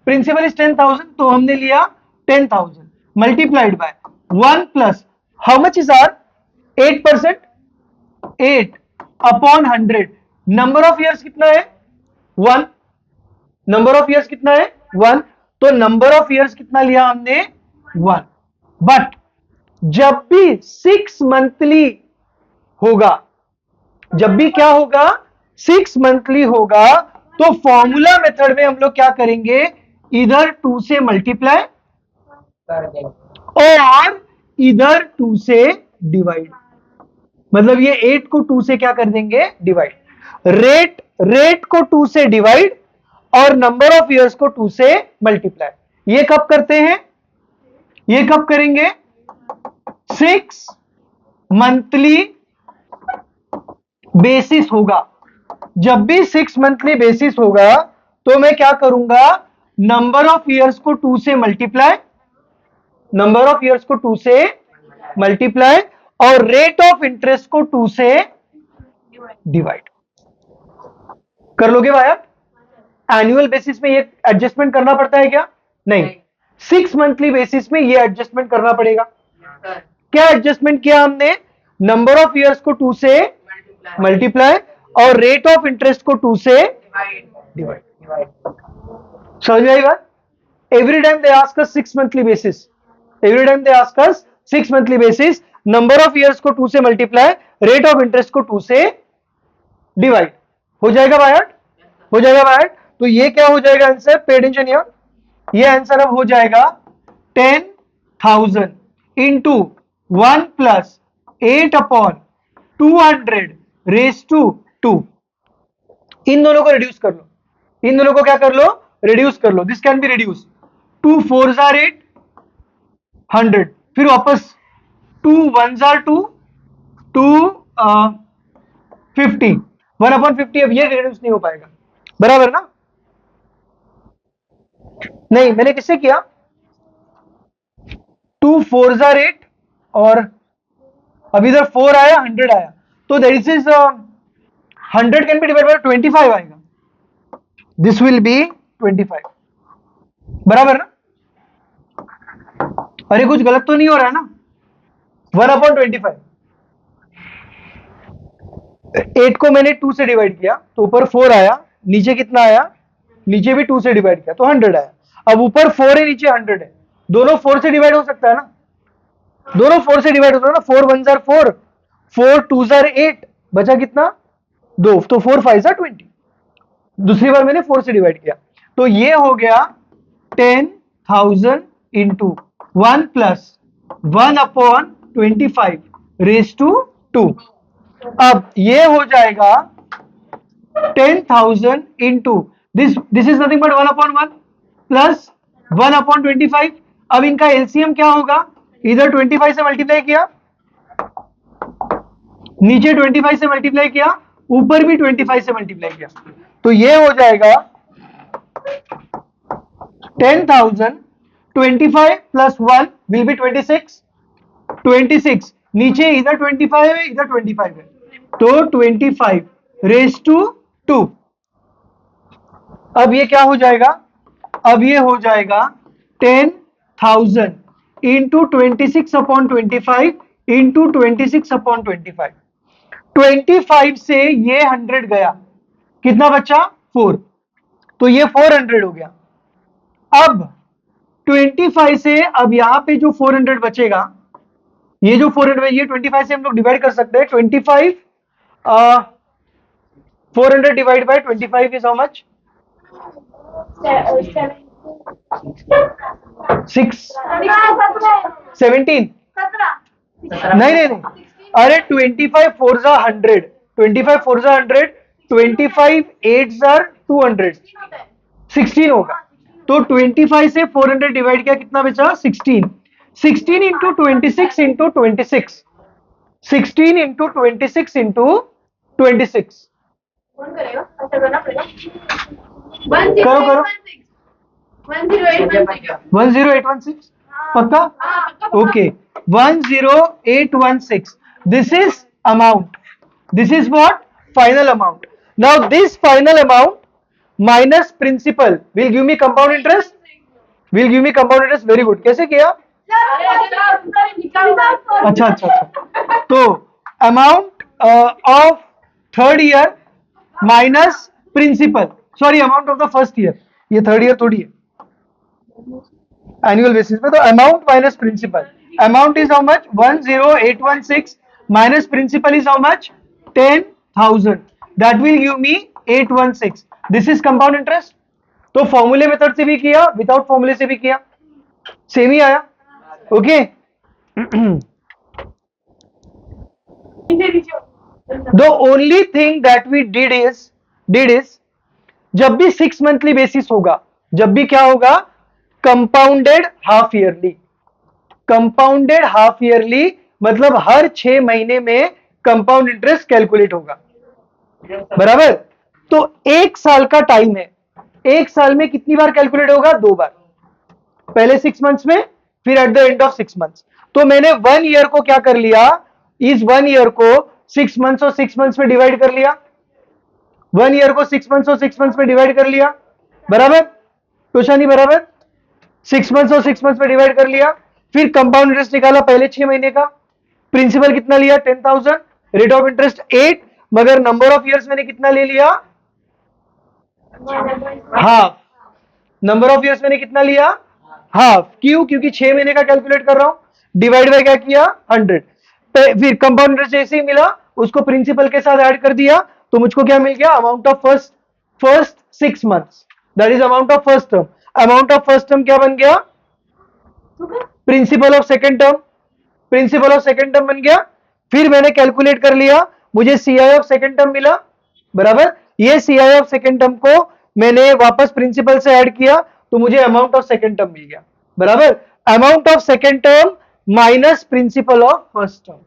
प्रिंसिपल इज 10,000, तो हमने लिया 10,000 multiplied by 1 plus how much is R 8%, 8 upon 100। Number of years कितना है 1, नंबर ऑफ ईयर्स कितना है 1, तो नंबर ऑफ ईयर्स कितना लिया हमने 1। बट जब भी 6 मंथली होगा, जब भी क्या होगा 6 मंथली होगा, तो फॉर्मूला मेथड में हम लोग क्या करेंगे, इधर 2 से मल्टीप्लाई और इधर 2 से डिवाइड, मतलब ये 8 को 2 से क्या कर देंगे डिवाइड, रेट को 2 से डिवाइड और नंबर ऑफ ईयर्स को 2 से मल्टीप्लाई। ये कब करते हैं, ये कब करेंगे 6 मंथली बेसिस होगा। जब भी 6 मंथली बेसिस होगा तो मैं क्या करूंगा, नंबर ऑफ ईयर्स को 2 से मल्टीप्लाई, नंबर ऑफ ईयर्स को 2 से मल्टीप्लाई और रेट ऑफ इंटरेस्ट को 2 से डिवाइड। कर लोगे भाई? एनुअल बेसिस में ये एडजस्टमेंट करना पड़ता है क्या? नहीं, 6 मंथली बेसिस में ये एडजस्टमेंट करना पड़ेगा। क्या एडजस्टमेंट किया हमने, नंबर ऑफ ईयर्स को 2 से मल्टीप्लाई और रेट ऑफ इंटरेस्ट को 2 से डिवाइड। समझ में आई बात? Every time they ask us 6 monthly basis, every time they ask us 6 monthly basis, number of years को 2 से मल्टीप्लाई, रेट ऑफ इंटरेस्ट को 2 से डिवाइड। हो जाएगा बायट, हो जाएगा बायट। तो ये क्या हो जाएगा आंसर, पे अटेंशन हियर, ये आंसर अब हो जाएगा 10,000 into 1 plus 8 upon 200 raise to 2। इन दोनों को रिड्यूस कर लो, इन दोनों को क्या कर लो, रिड्यूस कर लो. This can be reduce. 2 4s are 8, 100. फिर वापस 2 1s are 2, 2 50, 1/50. अब ये रिड्यूस नहीं हो पाएगा, बराबर ना? नहीं, मैंने किससे किया? 2 4s are 8 और अब इधर 4 आया, 100 आया, तो that is 100 can be divide by 25 आएगा. दिस विल बी 25, बराबर ना? अरे कुछ गलत तो नहीं हो रहा है ना? 1/25. 8 को मैंने 2 से डिवाइड किया तो ऊपर 4 आया, नीचे कितना आया? नीचे भी 2 से डिवाइड किया तो 100 आया. अब ऊपर 4 है, नीचे 100 है, दोनों 4 से डिवाइड हो सकता है ना? दोनों 4 से डिवाइड होता है ना. 4 1s are 4, 4 2s are 8, बचा कितना? 2, तो 4 5s are 20. दूसरी बार मैंने 4 से डिवाइड किया तो ये हो गया 10,000 इंटू 1 प्लस 1/25 रेज टू 2. अब ये हो जाएगा 10,000 into this is nothing but 1/1 plus 1/25. अब इनका एलसीएम क्या होगा? इधर 25 से मल्टीप्लाई किया, नीचे 25 से मल्टीप्लाई किया, ऊपर भी 25 से मल्टीप्लाई किया, तो ये हो जाएगा 10,000. 25 प्लस 1 विल बी 26. 26 नीचे इधर 25 है, इधर 25 है, तो 25 रेज टू 2. अब ये क्या हो जाएगा? अब ये हो जाएगा 10,000 इंटू 26/25 इंटू 26/25. 25 से ये 100 गया, कितना बचा? 4, तो ये 400 हो गया. अब 25 से अब यहां पे जो 400 बचेगा, ये जो 400 ये 25 से हम लोग डिवाइड कर सकते हैं. 25 400 divide by 25 is how much? 6 17. नहीं, अरे 25 4s are 100, 25 4s are 100, 25 8s are 200, 16 होगा. तो 25 से 400 डिवाइड किया, कितना बचा? 16. 16 इंटू 26 इंटू 26, 16 इंटू 26 इंटू 26.
कौन करेगा? अच्छा करना पड़ेगा.
करो
10816.
10816 पक्का? Okay, 10816. This is amount. This is what? Final amount. Now this final amount minus principal will give me compound interest. Will give me compound interest. Very good. कैसे किया? अच्छा. तो amount of third year minus principal. Sorry, amount of the first year. ये third year थोड़ी है. Annual basis पे तो amount minus principal. Amount is how much? 10816 minus principal is how much? 10,000. That will give me 816. This is compound interest. तो फॉर्मूले method से भी किया, विदाउट फॉर्मूले से भी किया, सेम ही आया. Okay. The only thing that we did is जब भी 6 मंथली बेसिस होगा, जब भी क्या होगा? Compounded half yearly. Compounded half yearly मतलब हर 6 महीने में कंपाउंड इंटरेस्ट कैलकुलेट होगा, बराबर? तो 1 साल का टाइम है, 1 साल में कितनी बार कैलकुलेट होगा? 2 बार. पहले 6 मंथ्स में, फिर eight the end of 6 months. तो मैंने 1 ईयर को क्या कर लिया? इस 1 ईयर को 6 मंथ्स और 6 मंथ्स में डिवाइड कर लिया. 1 ईयर को 6 मंथ्स और 6 मंथ्स में डिवाइड कर लिया, बराबर? टोशानी बराबर? 6 मंथ्स और 6 मंथ्स में डिवाइड कर लिया. फिर कंपाउंड इंटरेस्ट निकाला पहले 6 महीने का. प्रिंसिपल कितना लिया? 10,000. रेट ऑफ इंटरेस्ट 8, मगर नंबर ऑफ ईयर्स मैंने कितना ले लिया? हाफ. नंबर ऑफ ईयर्स मैंने कितना लिया? हाफ. क्यों? क्योंकि 6 महीने का कैलकुलेट कर रहा हूं. डिवाइड बाय क्या किया? 100. फिर कंपाउंड इंटरेस्ट जैसे ही मिला उसको प्रिंसिपल के साथ ऐड कर दिया, तो मुझको क्या मिल गया? Amount of first 6 months, that is amount of first term. Amount of first term क्या बन गया? Principal of second term. Principal of second term बन गया. फिर मैंने कैलकुलेट कर लिया, मुझे सीआई ऑफ सेकंड टर्म मिला, बराबर? ये सीआई ऑफ सेकंड टर्म को मैंने वापस प्रिंसिपल से ऐड किया तो मुझे अमाउंट ऑफ सेकेंड टर्म मिल गया, बराबर। Amount of second term minus principal of first term,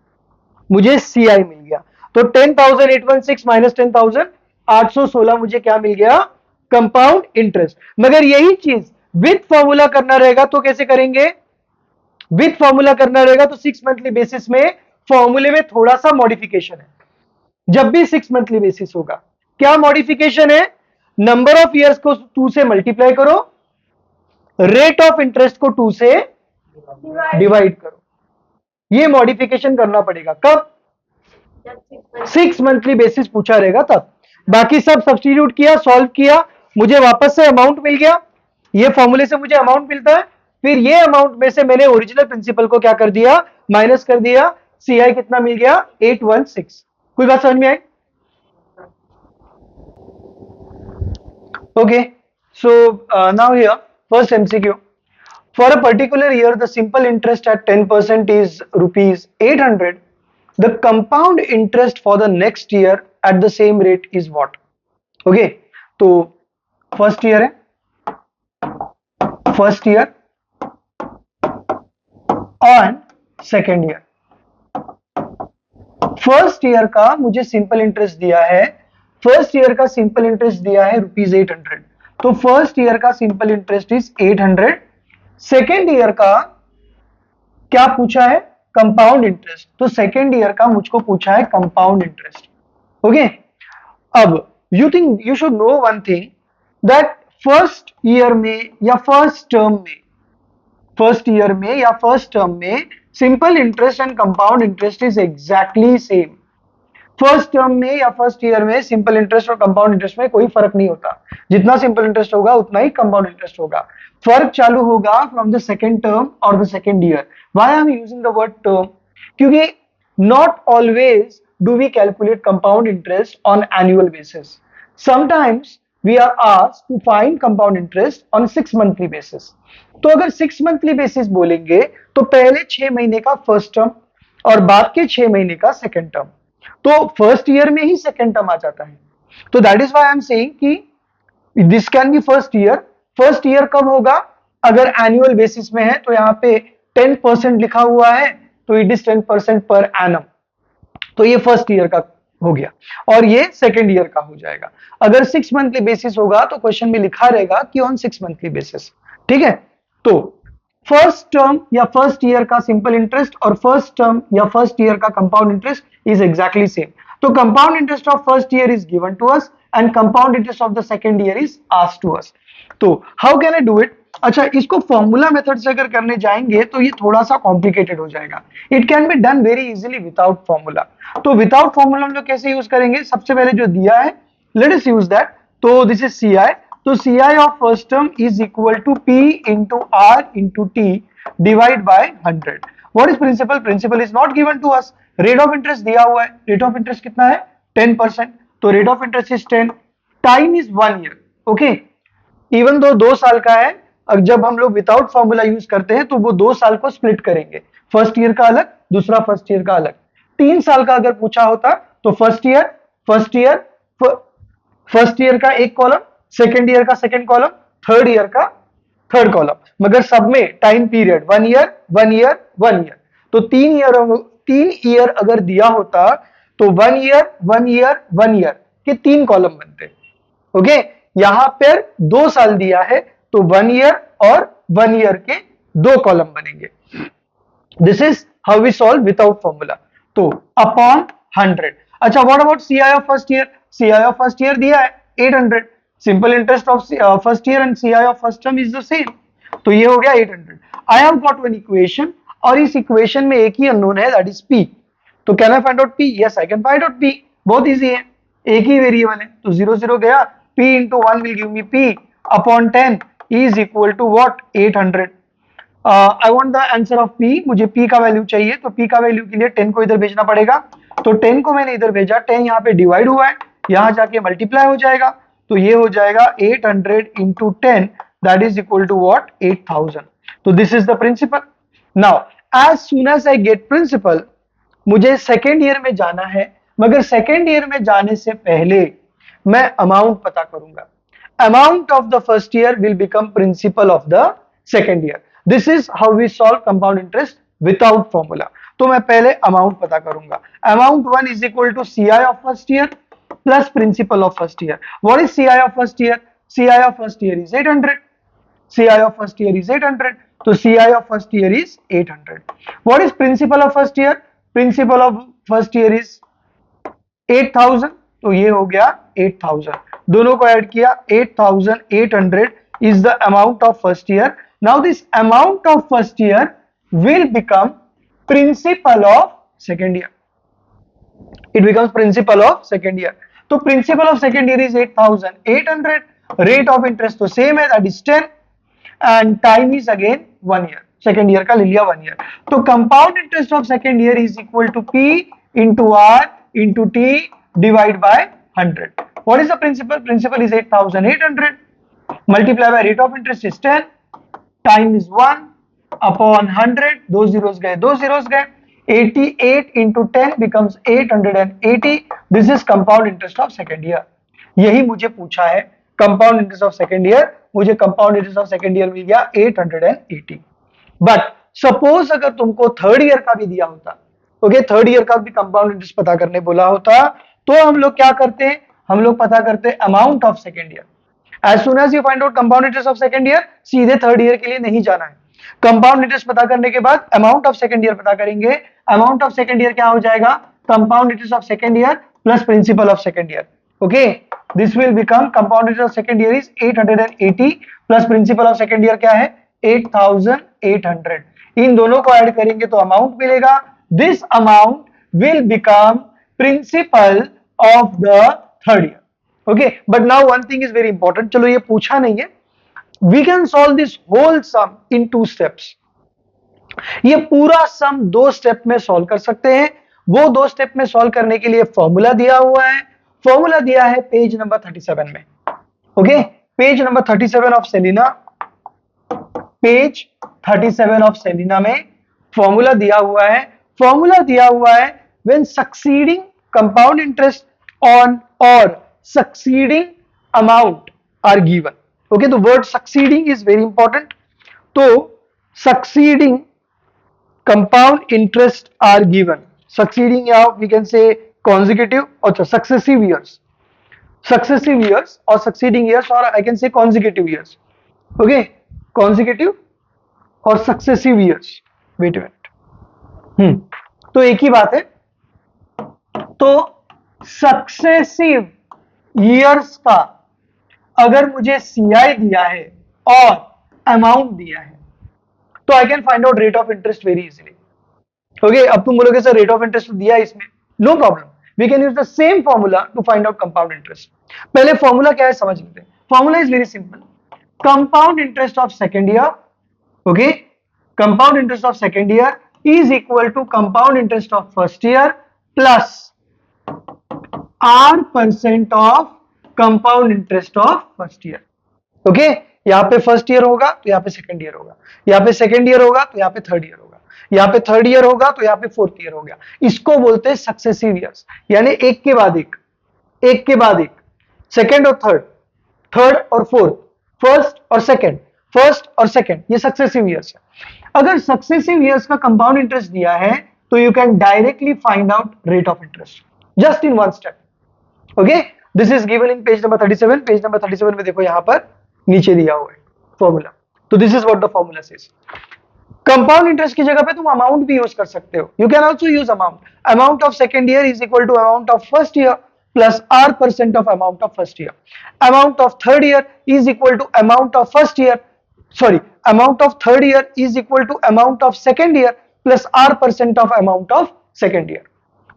मुझे सीआई मिल गया। तो 10,816 माइनस 10,816 मुझे क्या मिल गया, कंपाउंड इंटरेस्ट। मगर यही चीज विथ फॉर्मूला करना रहेगा तो कैसे करेंगे, विथ फॉर्मूला करना रहेगा तो 6 मंथली बेसिस में फॉर्मूले में थोड़ा सा मॉडिफिकेशन है। जब भी 6 मंथली बेसिस होगा, क्या मॉडिफिकेशन है, नंबर ऑफ ईयर्स को 2 से मल्टीप्लाई करो, रेट ऑफ इंटरेस्ट को 2 से डिवाइड करो। ये मॉडिफिकेशन करना पड़ेगा कब, 6 मंथली बेसिस पूछा रहेगा तब। बाकी सब सब्स्टिट्यूट किया, सॉल्व किया, मुझे वापस से अमाउंट मिल गया। ये फॉर्मूले से मुझे अमाउंट मिलता है, फिर ये अमाउंट में से मैंने ओरिजिनल प्रिंसिपल को क्या कर दिया, माइनस कर दिया। सीआई कितना मिल गया, 816। कोई बात समझ में आई? Okay, so now here first MCQ, for a particular year the simple interest at 10% is rupees 800, the compound interest for the next year at the same rate is what? Okay, तो first year है, first year on second year. First year का मुझे simple interest दिया है, first year का simple interest दिया है rupees 800, तो फर्स्ट ईयर का simple interest is 800। Second year का क्या पूछा है, कंपाउंड इंटरेस्ट, तो सेकेंड ईयर का मुझको पूछा है कंपाउंड इंटरेस्ट। ओके, अब you think you should know one thing that first year में या फर्स्ट टर्म में, फर्स्ट ईयर में या फर्स्ट टर्म में simple interest and compound interest is exactly same. First term में या फर्स्ट ईयर में सिंपल इंटरेस्ट और कंपाउंड इंटरेस्ट में कोई फर्क नहीं होता, जितना सिंपल इंटरेस्ट होगा उतना ही कंपाउंड इंटरेस्ट होगा। फर्क चालू होगा फ्रॉम द सेकेंड टर्म और the second year. Why I am using the word term, क्योंकि not always do we calculate compound interest on annual basis, sometimes we are asked to find compound interest on 6 monthly basis. तो अगर 6 monthly basis बोलेंगे तो पहले 6 महीने का first term और बाद के 6 महीने का सेकेंड टर्म, तो फर्स्ट ईयर में ही सेकेंड टर्म आ जाता है। तो that is why I am saying कि this can be first year. First year कब होगा, अगर एनुअल बेसिस में है तो यहां पे 10% लिखा हुआ है, तो इट इज 10% पर एनम, तो ये फर्स्ट ईयर का हो गया और ये सेकेंड ईयर का हो जाएगा। अगर 6 मंथली बेसिस होगा तो क्वेश्चन में लिखा रहेगा कि ऑन 6 मंथली बेसिस। ठीक है, तो फर्स्ट टर्म या फर्स्ट ईयर का सिंपल इंटरेस्ट और फर्स्ट टर्म या फर्स्ट ईयर का compound interest is exactly same. तो compound interest of first year is given to us and compound interest of the second year is asked to us. तो how can I do it, अच्छा इसको formula method से अगर करने जाएंगे तो ये थोड़ा सा कॉम्प्लिकेटेड हो जाएगा। It can be done very easily without formula. तो विदाउट फॉर्मूला हम लोग कैसे यूज करेंगे, सबसे पहले जो दिया है लेट अस यूज दैट। तो दिस इज सी आई, तो C I of first term is equal to P into R into T divide by 100। What is principal, principal is not given to us. Rate of interest दिया हुआ है, rate of interest कितना है 10%, तो rate of interest is 10, time is 1 year. Okay, even though 2 साल का है, अब जब हम लोग विदाउट फॉर्मूला यूज करते हैं तो वो 2 साल को स्प्लिट करेंगे, फर्स्ट ईयर का अलग, दूसरा फर्स्ट ईयर का अलग। 3 साल का अगर पूछा होता तो फर्स्ट ईयर फर्स्ट ईयर का एक कॉलम, सेकेंड ईयर का सेकेंड कॉलम, थर्ड ईयर का थर्ड कॉलम, मगर सब में time period 1 year 1 year 1 year. तो 3 ईयर अगर दिया होता तो 1 ईयर 1 ईयर 1 ईयर के 3 कॉलम बनते। ओके, यहां पर 2 साल दिया है तो 1 ईयर और 1 ईयर के 2 कॉलम बनेंगे। This is how we solve without formula. तो अपॉन 100। अच्छा, what about CI of first year, CI of first year दिया है 800, simple interest of first year and CI of first term is the same, तो ये हो गया 800। I have got one equation और इस इक्वेशन में एक ही अननोन है दैट इज पी। तो can I find out P, yes I can find out P, बहुत इजी है, एक ही वेरिएबल है तो 0 0 गया, p into 1 will give me p upon 10 is equal to what 800। I want the answer of p, मुझे p का value चाहिए, तो p का वैल्यू के लिए 10 को इधर भेजना पड़ेगा, तो 10 को मैंने इधर भेजा, 10 यहाँ पे डिवाइड हुआ है, यहाँ जाके मल्टीप्लाई हो जाएगा, तो ये हो जाएगा 800 into 10 that is equal to what 8000। तो this is the principal. Now as soon as I get principal, मुझे सेकेंड ईयर में जाना है, मगर सेकेंड ईयर में जाने से पहले मैं अमाउंट पता करूंगा। amount of the first year will become principal of the second year. This is how we solve compound interest without formula. तो मैं पहले amount पता करूंगा. Amount 1 is equal to CI of first year plus principal of first year. What is CI of first year? CI of first year is 800. CI of first year is 800. So CI of first year is 800. What is principal of first year? Principal of first year is 8000. तो ये हो गया 8000. दोनों को add किया 8800 is the amount of first year. Now this amount of first year will become principal of second year. It becomes principal of second year. तो principal of second year is 8800. Rate of interest तो same है, that is 10, and time is again 1 year. Second year का ले लिया 1 year. तो compound interest of second year is equal to P into R into T divided by 100. What is the principal? Principal is 8800. Multiply by rate of interest is 10. Time is 1 upon 100. 2 zeros गए, 2 zeros गए. 88 into 10 becomes 880. This is compound interest of second year. यही मुझे पूछा है compound interest of second year. मुझे compound interest of second year मिल गया 880. But suppose अगर तुमको थर्ड ईयर का भी दिया होता, ओके, थर्ड ईयर का भी कंपाउंड इंटरेस्ट पता करने बोला होता, तो हम लोग क्या करते हैं? हम लोग पता करते हैं amount of second year. As soon as you find out compound interest of second year, सीधे थर्ड ईयर के लिए नहीं जाना है. कंपाउंड इंटरेस्ट पता करने के बाद अमाउंट ऑफ सेकेंड ईयर पता करेंगे. अमाउंट ऑफ सेकेंड ईयर क्या हो जाएगा? Compound interest of second year plus principal of second year. Okay, this will become compound interest of second year is 880 plus principal of second year क्या है? 8800. इन दोनों को add करेंगे तो अमाउंट मिलेगा. This amount will become principal of the third year. Okay, but now one thing is very important. चलो ये पूछा नहीं है. We can solve this whole sum in 2 steps. ये पूरा सम 2 स्टेप में सॉल्व कर सकते हैं. वो 2 स्टेप में सॉल्व करने के लिए फॉर्मूला दिया हुआ है. फॉर्मूला दिया है पेज नंबर 37 में. Okay, page number 37 of Selina, page 37 of Selina में फॉर्मूला दिया हुआ है. फॉर्मूला दिया हुआ है when succeeding compound interest on और succeeding amount are given. Okay, तो word succeeding is very important. तो succeeding compound interest are given. Succeeding या we can say consecutive or successive years, successive years or succeeding years, or I can say consecutive years. Okay, consecutive और successive years. wait a minute. तो एक ही बात है. तो successive years का अगर मुझे CI दिया है और amount दिया है, तो I can find out rate of interest very easily. Okay, अब तुम बोलोगे सर रेट ऑफ इंटरेस्ट दिया है इसमें, no problem. We can use the same formula to find out compound interest. पहले फॉर्मूला क्या है समझ लेते हैं. Formula is very simple. Compound interest of second year, okay, compound interest of second year is equal to compound interest of first year plus R% of compound interest of first year. Okay, यहाँ पे first year होगा तो यहाँ पे second year होगा, यहाँ पे second year होगा तो यहाँ पे थर्ड ईयर होगा, यहाँ पे थर्ड ईयर होगा तो यहाँ पे फोर्थ ईयर हो गया. इसको बोलते हैं सक्सेसिव ईयर्स. यानी एक के बाद एक, एक के बाद एक, सेकेंड और थर्ड, थर्ड और फोर्थ, फर्स्ट और सेकेंड, फर्स्ट और सेकेंड, ये सक्सेसिव ईयर्स है. अगर सक्सेसिव ईयर्स का कंपाउंड इंटरेस्ट दिया है तो you can directly find out rate of interest just in one step. Okay, this is given in page number 37. Page number 37 में देखो यहां पर नीचे दिया हुआ है फॉर्मूला. तो this is what the formula says. Compound interest की जगह पे तुम अमाउंट भी यूज कर सकते हो. You can also use amount. Amount of second year is equal to amount of first year plus R% of amount of first year. Amount of third year is equal to amount of first year, sorry, amount of third year is equal to amount of second year plus R% of amount of second year.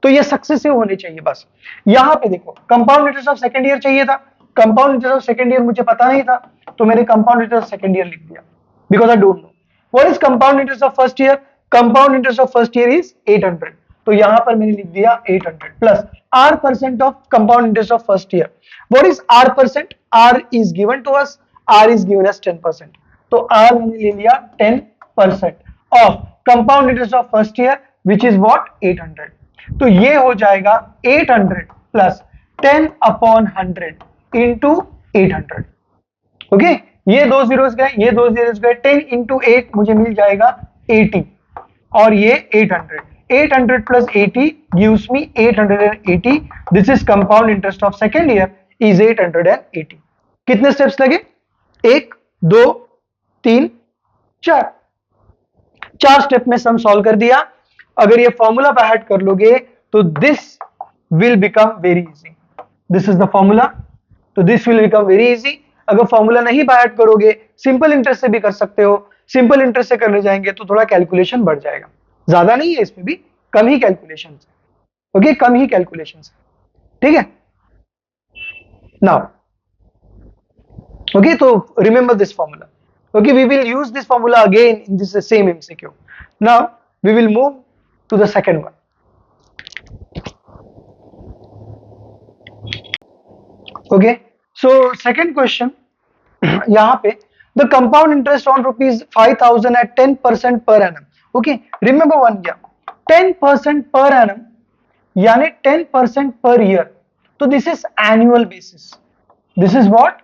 तो ये successive होने चाहिए बस. यहां पे देखो compound interest of second year चाहिए था. Compound interest of second year मुझे पता नहीं था, तो मैंने compound interest of second year लिख दिया because I don't know. What is compound interest of first year? Compound interest of first year is 800. तो यहां पर मैंने लिख दिया 800 plus R% of compound interest of first year. What is R%? R is given to us. R is given as 10%. तो R मैंने ले लिया 10% of compound interest of first year, which is what? 800. तो ये हो जाएगा 800 plus 10 upon 100 into 800. ओके, ये दो जीरोस गए, ये दो जीरोस गए, 10 इंटू 8 मुझे मिल जाएगा 80, और ये 800, 800 plus 80 gives me 880. This is compound interest of second year is 880. कितने स्टेप्स लगे? 1 2 3 4, 4 स्टेप में सम सॉल्व कर दिया. अगर ये फॉर्मूला बाय हार्ट कर लोगे तो this will become very easy. This is the formula, तो this will become very easy. अगर फॉर्मूला नहीं बाय हार्ट करोगे, सिंपल इंटरेस्ट से भी कर सकते हो. सिंपल इंटरेस्ट से करने जाएंगे तो थोड़ा कैलकुलेशन बढ़ जाएगा, ज्यादा नहीं है इसमें भी, कम ही कैलकुलेशन है. ओके, कम ही कैलकुलेशन है. ठीक है, now okay, so remember this formula. Okay, we will use this formula again in this same MCQ. Now we will move to the second one. Okay, so second question यहाँ पे the compound interest on rupees 5,000 at 10% per annum. Okay, remember one year 10% per annum यानी 10% per year. तो this is annual basis. This is what?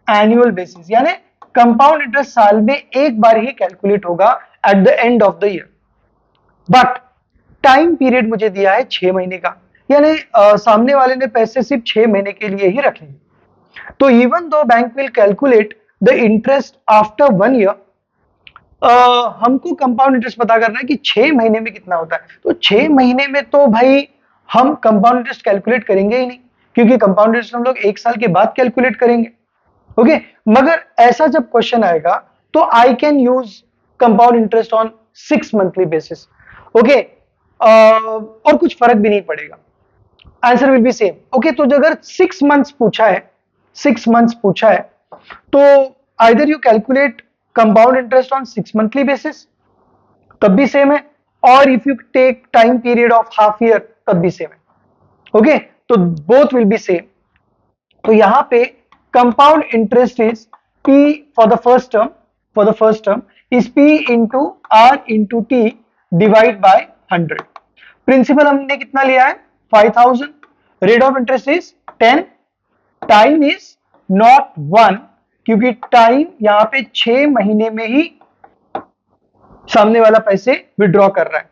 Annual basis, यानी compound interest साल में एक बार ही calculate होगा eight the end of the year. But time period मुझे दिया है 6 महीने का, यानी सामने वाले ने पैसे सिर्फ 6 महीने के लिए ही रखे. तो even though bank will calculate the interest after 1 year, हमको कंपाउंड इंटरेस्ट पता करना है कि 6 महीने में कितना होता है. तो 6 महीने में तो भाई हम कंपाउंड इंटरेस्ट कैलकुलेट करेंगे ही नहीं, क्योंकि कंपाउंड इंटरेस्ट हम लोग 1 साल के बाद कैलकुलेट करेंगे. ओके, मगर ऐसा जब क्वेश्चन आएगा तो आई can use compound interest on 6 monthly basis. Okay, और कुछ फर्क भी नहीं पड़ेगा, answer will be same. Okay, तो अगर 6 मंथ्स पूछा है, 6 मंथ्स पूछा है, तो either you calculate compound interest on 6 monthly basis, तब भी सेम है, और if you take time period of half year तब भी सेम है. ओके, तो बोथ विल बी सेम. तो यहां पे compound interest is P for the first term is P into R into T divide by 100. Principal हमने कितना लिया है? 5,000. Rate of interest is 10. Time is not 1, क्योंकि टाइम यहां पे 6 महीने में ही सामने वाला पैसे विड्रॉ कर रहा है.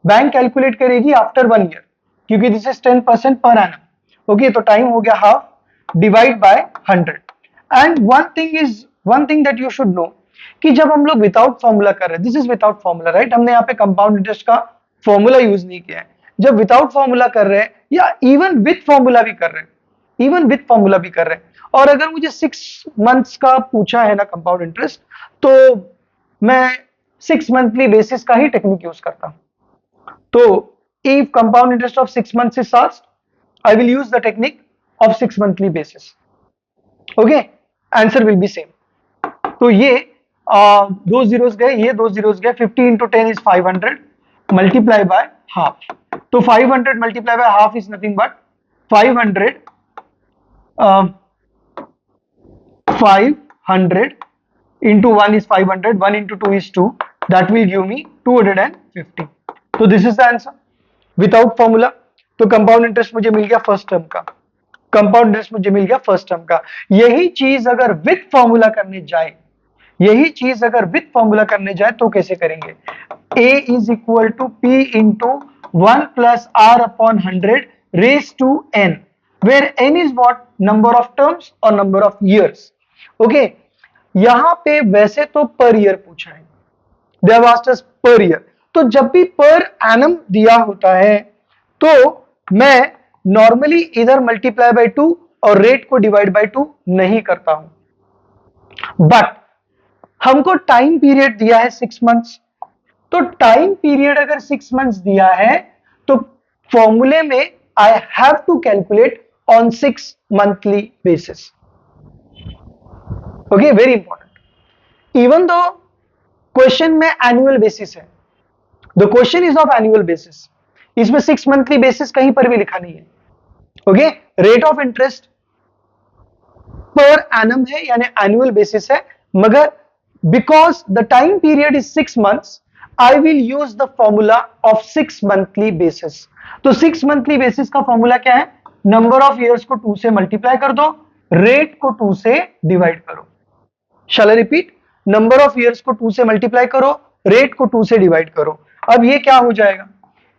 बैंक कैलकुलेट करेगी आफ्टर 1 ईयर, क्योंकि this is 10% per annum. Okay, तो टाइम हो गया half, divide by 100. And one thing that you should know कि जब हम लोग विदाउट फॉर्मूला कर रहे हैं, this is without formula right, हमने यहाँ पे कंपाउंड इंटरेस्ट का फॉर्मूला यूज नहीं किया है. जब विदाउट फॉर्मूला कर रहे हैं या इवन विथ फॉर्मूला भी कर रहे हैं, और अगर मुझे 6 मंथ्स का पूछा है ना कंपाउंड इंटरेस्ट, तो मैं 6 मंथली बेसिस का ही टेक्निक यूज करता हूं. तो if compound interest of 6 months is asked, I will use the technique of 6 monthly basis. Okay, answer will be same. तो ये दो जीरोस गए, ये दो जीरोस गए. 50 into 10 is 500 multiply by half. तो 500 multiply by half is nothing but 500 into 1 is 500, 1 into 2 is 2, that will give me 250. तो this is the answer without formula. तो कंपाउंड इंटरेस्ट मुझे मिल गया फर्स्ट टर्म का, कंपाउंड इंटरेस्ट मुझे मिल गया first term का. यही चीज अगर विथ फॉर्मूला करने जाए, तो कैसे करेंगे? A is equal to P into 1 plus R upon 100 raise to N, where N is what? Number of terms और नंबर ऑफ ईयर्स. ओके, यहां पे वैसे तो पर ईयर पूछा है, दे have asked us per year. तो जब भी पर एनम दिया होता है तो मैं नॉर्मली इधर मल्टीप्लाई बाय 2 और रेट को डिवाइड बाय 2 नहीं करता हूं. बट हमको टाइम पीरियड दिया है 6 मंथ्स, तो टाइम पीरियड अगर 6 मंथ्स दिया है तो फॉर्मूले में I have to calculate on 6 monthly basis. Okay, very important. Even though question में एनुअल बेसिस है, the question is of annual basis, इसमें 6 मंथली बेसिस कहीं पर भी लिखा नहीं है. Okay, rate of interest per annum है, यानी एनुअल बेसिस है, मगर because the time period is 6 months, I will use the formula of 6 monthly basis. तो 6 मंथली बेसिस का फॉर्मूला क्या है? नंबर ऑफ ईयर्स को 2 से मल्टीप्लाई कर दो, रेट को 2 से डिवाइड करो. Shall I repeat, number of years को 2 से मल्टीप्लाई करो, रेट को 2 से डिवाइड करो। अब ये क्या हो जाएगा,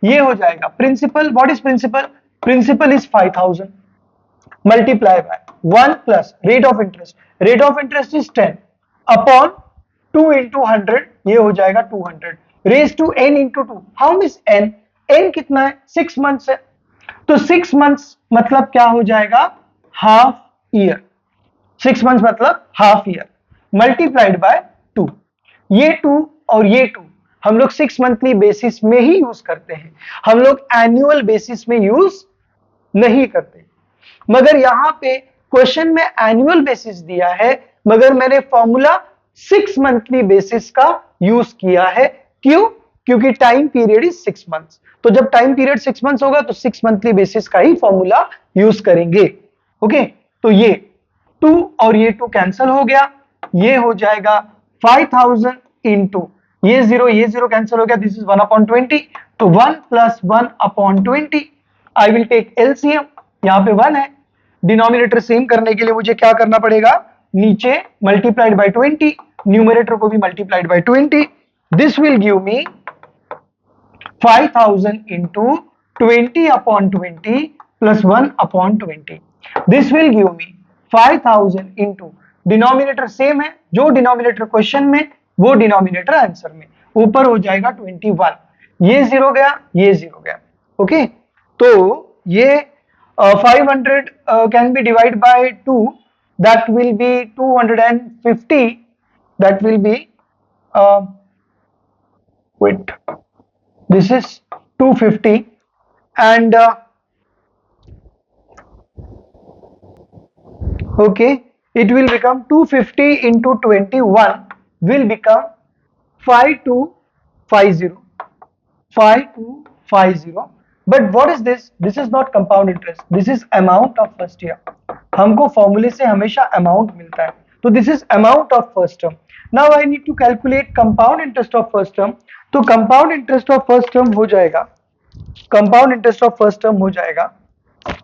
ये हो जाएगा principal. What is principal? Principal is 5000 multiply by 1 plus rate of interest, rate of interest is 10 upon 2 into 100, ये हो जाएगा 200 raise to n into 2। How much n? n कितना है? 6 मंथ्स है, तो 6 मंथ्स मतलब क्या हो जाएगा? Half year. 6 मंथ्स मतलब हाफ ईयर मल्टीप्लाइड बाय 2। ये 2 और ये 2 हम लोग 6 मंथली बेसिस में ही यूज करते हैं, हम लोग एनुअल बेसिस में यूज नहीं करते। मगर यहां पे क्वेश्चन में एनुअल बेसिस दिया है, मगर मैंने फॉर्मूला 6 मंथली बेसिस का यूज किया है। क्यों? क्योंकि टाइम पीरियड इज 6 मंथ्स, तो जब टाइम पीरियड 6 मंथ्स होगा तो 6 मंथली बेसिस का ही फॉर्मूला यूज करेंगे। ओके, तो ये 2 और ये 2 कैंसिल हो गया, ये हो जाएगा 5000 इंटू ये 0 कैंसिल हो गया, दिस इज 1/20, तो 1 plus 1/20। I will take LCM, यहां पे 1 है, डिनोमिनेटर सेम करने के लिए मुझे क्या करना पड़ेगा? नीचे मल्टीप्लाइड बाय 20, न्यूमरेटर को भी multiplied by 20। This will give me 5000 into 20/20 plus 1/20। This will give me 5000 into, denominator same है, जो डिनोमिनेटर क्वेश्चन में वो डिनोमिनेटर आंसर में, ऊपर हो जाएगा 21, ये 0 गया, ये 0 गया। ओके, तो ये 500 can be divided by 2, that will be 250, that will be wait, this is 250 and okay, it will become 250 into 21 will become 5250, 5250। but what is this? This is not compound interest, this is amount of first year। हमको फॉर्मूले से हमेशा amount मिलता है, तो this is amount of first term. Now I need to calculate compound interest of first term. तो compound interest of first term हो जाएगा, compound interest of first term हो जाएगा,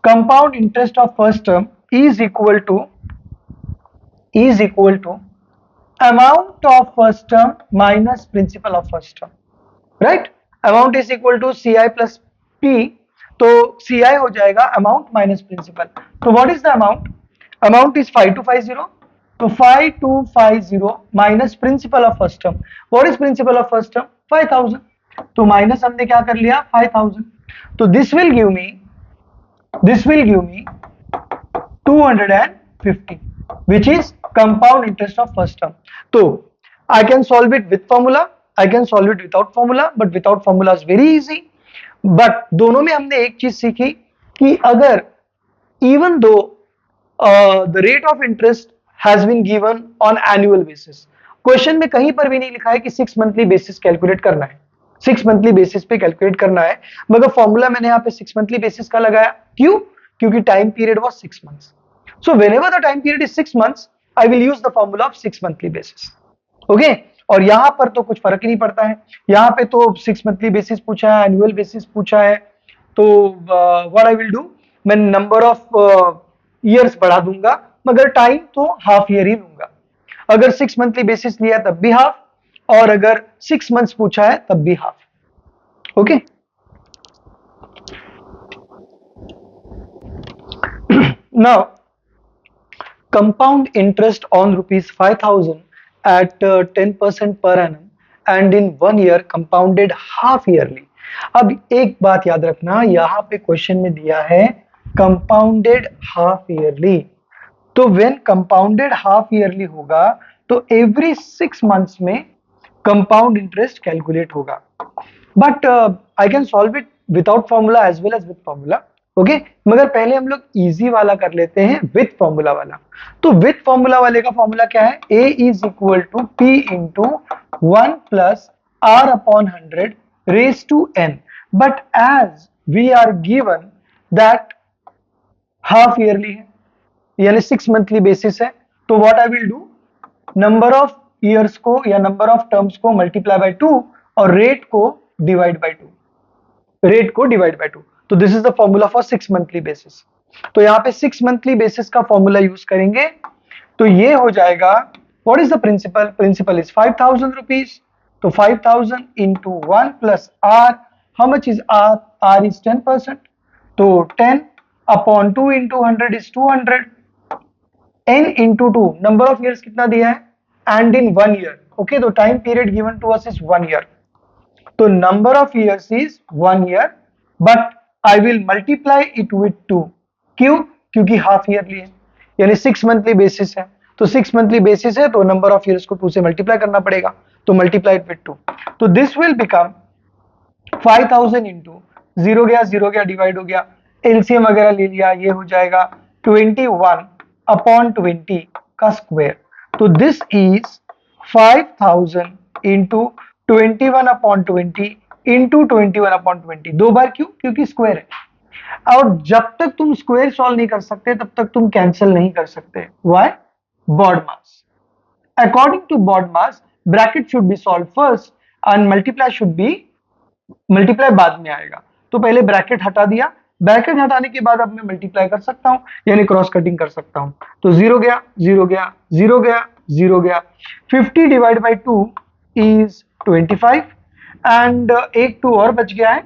compound interest of first term is equal to amount of first term minus principal of first term, right? Amount is equal to CI plus P, तो CI हो जाएगा amount minus principal. तो what is the amount? Amount is 5250, तो 5250 minus principal of first term. What is principal of first term? 5000, तो minus हमने क्या कर लिया? 5000, तो this will give me 250 which is compound interest of first term। तो I can solve it with formula, I can solve it without formula, but without formula is very easy। but दोनों में हमने एक चीज सीखी कि अगर even though the rate of interest has been given on annual basis, question में कहीं पर भी नहीं लिखा है कि 6 मंथली बेसिस कैलकुलेट करना है, 6 मंथली बेसिस पे कैलकुलेट करना है, मगर फॉर्मूला मैंने यहाँ पे 6 मंथली बेसिस का लगाया। क्यों? क्योंकि time period was 6 months. So whenever the time period is 6 months, I will use the formula of 6 monthly basis। Okay? और यहां पर तो कुछ फर्क ही नहीं पड़ता है, यहां पे तो 6 मंथली बेसिस पूछा है, एनुअल बेसिस पूछा है, तो व्हाट आई विल डू, मैं नंबर ऑफ ईयर्स बढ़ा दूंगा, मगर टाइम तो हाफ ईयर ही लूंगा। अगर 6 मंथली बेसिस लिया तब भी हाफ, और अगर 6 मंथ्स पूछा है तब भी half. Okay, now compound interest on rupees 5000 at 10% per annum and in 1 year compounded half yearly। अब एक बात याद रखना, यहां पे क्वेश्चन में दिया है compounded half yearly, तो when compounded half yearly होगा तो every 6 months में compound interest calculate होगा। but I can solve it without formula as well as with formula। Okay, मगर पहले हम लोग इजी वाला कर लेते हैं विथ फॉर्मूला वाला। तो विथ फॉर्मूला वाले का फॉर्मूला क्या है? A is equal to P into 1 plus R upon 100 raise to N। But as we are given that half yearly है, यानी 6 मंथली बेसिस है, तो what I will do, number of years को या नंबर ऑफ टर्म्स को multiply by 2 और rate को divide by 2, तो this is the formula for 6 monthly basis. तो यहाँ पे 6 मंथली बेसिस का फॉर्मूला यूज करेंगे, तो ये हो जाएगा what is the principal? Principal is 5000 rupees, तो 5000 into 1 plus R, how much is R? R is 10%, तो 10 upon 2 into 100 is 200, n into 2, number of years कितना दिया है? एंड इन 1 ईयर, ओके, तो time period given to us is 1 year, तो number of years is 1 year, but I will multiply it with 2, क्यों? क्योंकि half yearly है, यानी 6 monthly basis है, तो 6 मंथली बेसिस है तो नंबर ऑफ ईयर्स को 2 से मल्टीप्लाई करना पड़ेगा, तो मल्टीप्लाई इट विथ 2, तो this will become 5000 into, zero गया डिवाइड हो गया, एलसीएम वगैरह ले लिया, ये हो जाएगा 21 अपॉन 20 का स्क्वायर, तो this is 5000 into 21 upon 20 into 21 upon 20, दो बार क्यों? क्योंकि स्क्वायर है, और जब तक तुम स्क्वायर सॉल्व नहीं कर सकते तब तक तुम कैंसिल नहीं कर सकते, why? BODMAS, according to BODMAS bracket should be solve first and multiply should be, multiply बाद में आएगा, तो पहले ब्रैकेट हटा दिया, ब्रैकेट हटाने के बाद अब मैं मल्टीप्लाई कर सकता हूं, यानी क्रॉस कटिंग कर सकता हूं, तो जीरो गया, जीरो गया, जीरो गया, जीरो गया, 50 डिवाइड बाई 2 इज 25, एंड एक 2 और बच गया है,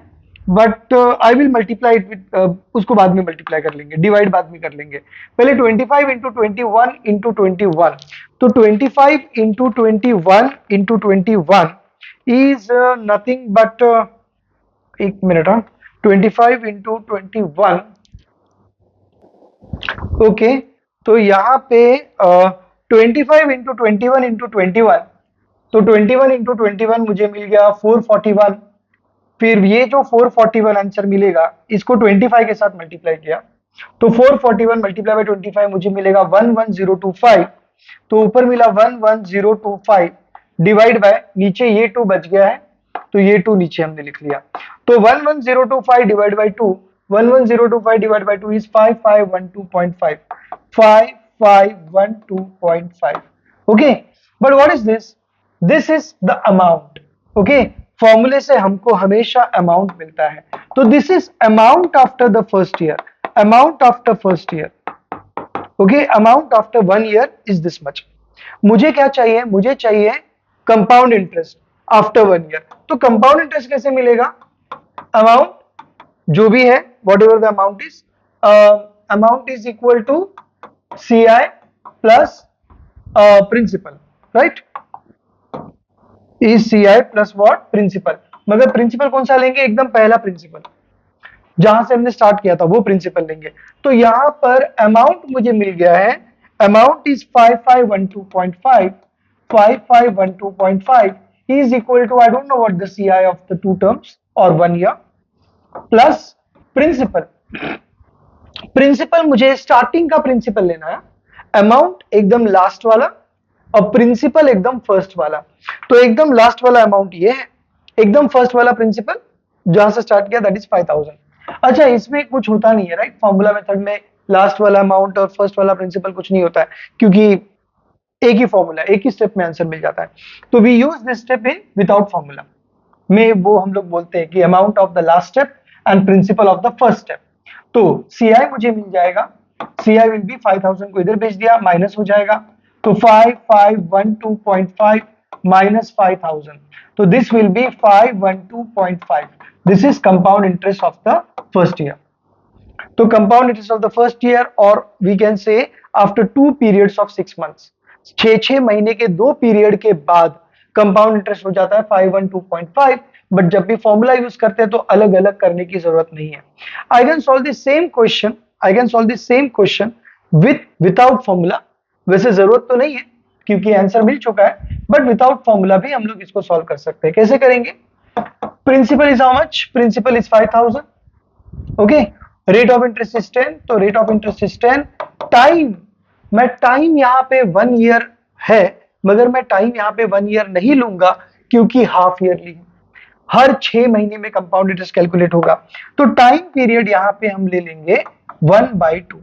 but I will multiply it with, उसको बाद में मल्टीप्लाई कर लेंगे, डिवाइड बाद में कर लेंगे, पहले 25 इंटू 21 इंटू 21, तो 25 into 21 into 21 is nothing but एक मिनट, 25 इंटू 21, ओके, तो यहाँ पे 25 इंटू 21 इंटू 21, तो 21 इंटू 21 मुझे मिल गया 441, फिर ये जो 441 आंसर मिलेगा इसको 25 के साथ मल्टीप्लाई किया, तो 441 मल्टीप्लाई बाय 25 मुझे मिलेगा 11025, तो ऊपर मिला 11025 डिवाइड बाय, नीचे ये 2 बच गया है तो ये 2 नीचे हमने लिख लिया, तो 11025 divide by 2, 11025 divide by 2 is 5512.5, 5512.5, okay, but what is this? This is the amount, okay, फॉर्मूले से हमको हमेशा अमाउंट मिलता है, तो this is amount after the first year, amount after first year, okay, amount after 1 year is this much. मुझे क्या चाहिए? मुझे चाहिए कंपाउंड इंटरेस्ट आफ्टर 1 ईयर, तो कंपाउंड इंटरेस्ट कैसे मिलेगा? अमाउंट जो भी है, what ever the amount is equal to CI plus principal, right, is CI plus what? Principal, मगर प्रिंसिपल कौन सा लेंगे? एकदम पहला प्रिंसिपल जहां से हमने स्टार्ट किया था वो प्रिंसिपल लेंगे, तो यहां पर अमाउंट मुझे मिल गया है, amount is 5512.5, 5512.5 is equal to, I don't know what the CI of the two terms or 1 year, plus principal, principal मुझे स्टार्टिंग का प्रिंसिपल लेना है, अमाउंट एकदम लास्ट वाला और प्रिंसिपल एकदम फर्स्ट वाला, तो एकदम लास्ट वाला अमाउंट ये है, एकदम फर्स्ट वाला प्रिंसिपल जहां से स्टार्ट किया दैट इज 5000। अच्छा, इसमें कुछ होता नहीं है, राइट, फॉर्मूला मेथड में लास्ट वाला अमाउंट और फर्स्ट वाला प्रिंसिपल कुछ नहीं होता है, क्योंकि एक ही फॉर्मूला, एक ही स्टेप में आंसर मिल जाता है, तो we use this step in without formula में, वो हम लोग बोलते हैं कि amount of the last step and principal of the first step, तो CI मुझे मिल जाएगा, CI विल बी 5000 को इधर भेज दिया, माइनस हो जाएगा, तो 5512.5 माइनस 5000, तो this will be 512.5, this is compound interest of the first year, तो compound interest of the first year, और we can say after 2 periods of 6 months, 6 महीने के 2 पीरियड के बाद कंपाउंड इंटरेस्ट हो जाता है 512.5, बट जब भी फॉर्मूला यूज करते हैं तो अलग अलग करने की जरूरत नहीं है। I can solve the same question, I can solve the same question without formula, वैसे जरूरत तो नहीं है क्योंकि आंसर मिल चुका है, बट विदाउट फॉर्मूला भी हम लोग इसको सॉल्व कर सकते हैं। कैसे करेंगे? Principal is how much? Principal is 5000, okay, rate of interest is 10, तो rate of interest is 10, time, मैं टाइम यहाँ पे 1 ईयर है, मगर मैं टाइम यहाँ पे 1 ईयर नहीं लूंगा क्योंकि हाफ ईयरली है, हर 6 महीने में कंपाउंड इंटरेस्ट कैलकुलेट होगा, तो टाइम पीरियड यहाँ पे हम ले लेंगे 1/2।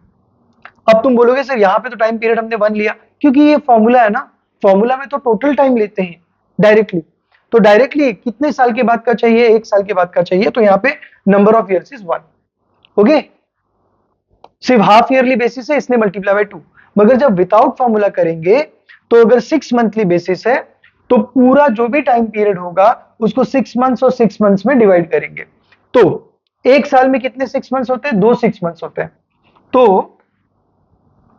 अब तुम बोलोगे सर यहाँ पे तो टाइम पीरियड हमने 1 लिया, क्योंकि ये फॉर्मूला है ना, फॉर्मूला में तो टोटल टाइम लेते हैं डायरेक्टली, तो डायरेक्टली कितने साल के बाद का चाहिए? 1 साल के बाद का चाहिए, तो यहाँ पे number of years is 1, okay, सिर्फ हाफ ईयरली बेसिस है इसलिए मल्टीप्लाई बाय 2, मगर जब विदाउट फॉर्मूला करेंगे तो अगर 6 मंथली बेसिस है तो पूरा जो भी टाइम पीरियड होगा उसको 6 मंथ्स और 6 मंथ्स में डिवाइड करेंगे। तो एक साल में कितने 6 मंथ्स होते हैं? 2 6 मंथ्स होते हैं। तो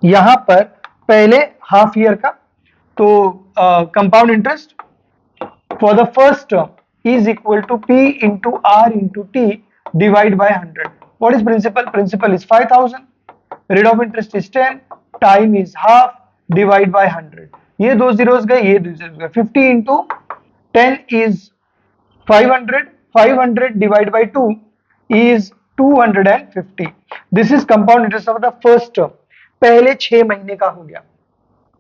यहां पर पहले हाफ ईयर का, तो compound interest for the first term is equal to P into R into T divided by 100. What is principal? Principal is 5,000. Rate of interest is 10. Time is half. Divide by 100. ये दो zeros गए, ये दो zeros गए. 50 into 10 is 500. 500 divided by 2 is 250. This is compound interest of the first term. पहले 6 महीने का हो गया।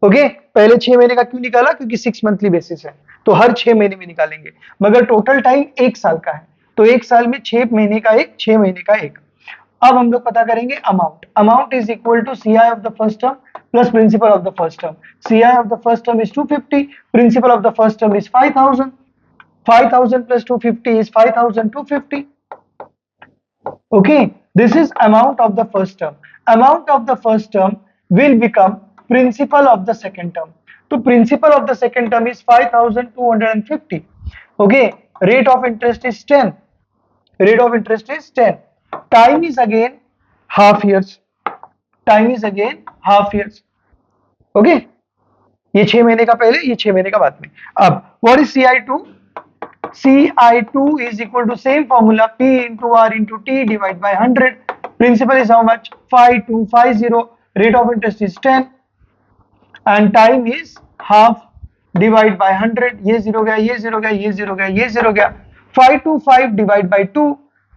ओके, पहले 6 महीने का क्यों निकाला? क्योंकि 6 मंथली बेसिस है, तो हर 6 महीने में निकालेंगे। मगर टोटल टाइम 1 साल का है, तो 1 साल में 6 महीने का एक, 6 महीने का एक। अब हम लोग पता करेंगे amount. Amount is equal to CI of the first term plus principal of the first term. CI of the first term is 250, principal of the first term is 5000। 5000 plus 250 is 5250. Okay, this is amount of the first term. Amount of the first term will become principal of the second term. So principal of the second term is 5250. Okay, rate of interest is 10. Rate of interest is 10. Time is again half years. Time is again half years. Okay, ये 6 महीने का पहले, ये 6 महीने का बाद में। अब what is CI2? CI2 is equal to same formula P into R into T divided by 100. Principal is how much? 5250. Rate of interest is 10 and time is half. Divide by 100. ये 0 गया, ये 0 गया, ये 0 गया, ये 0 गया। 525 divide by 2.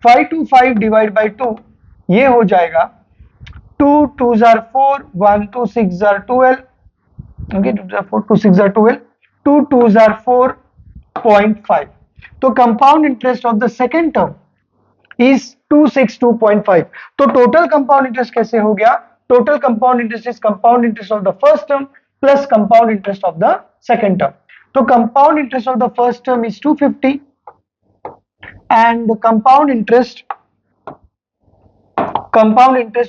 525 divide by 2 ये हो जाएगा 2 2s are 4, 1 2 6 are 12. Okay, 2 are 4, 2 6 are 12. 2 2s are 4.5. तो compound interest of the second term is 262.5। तो टोटल कंपाउंड इंटरेस्ट कैसे हो गया? Total compound interest is compound interest of the first term plus compound interest of the second term. तो compound interest of the first term is 250 and compound interest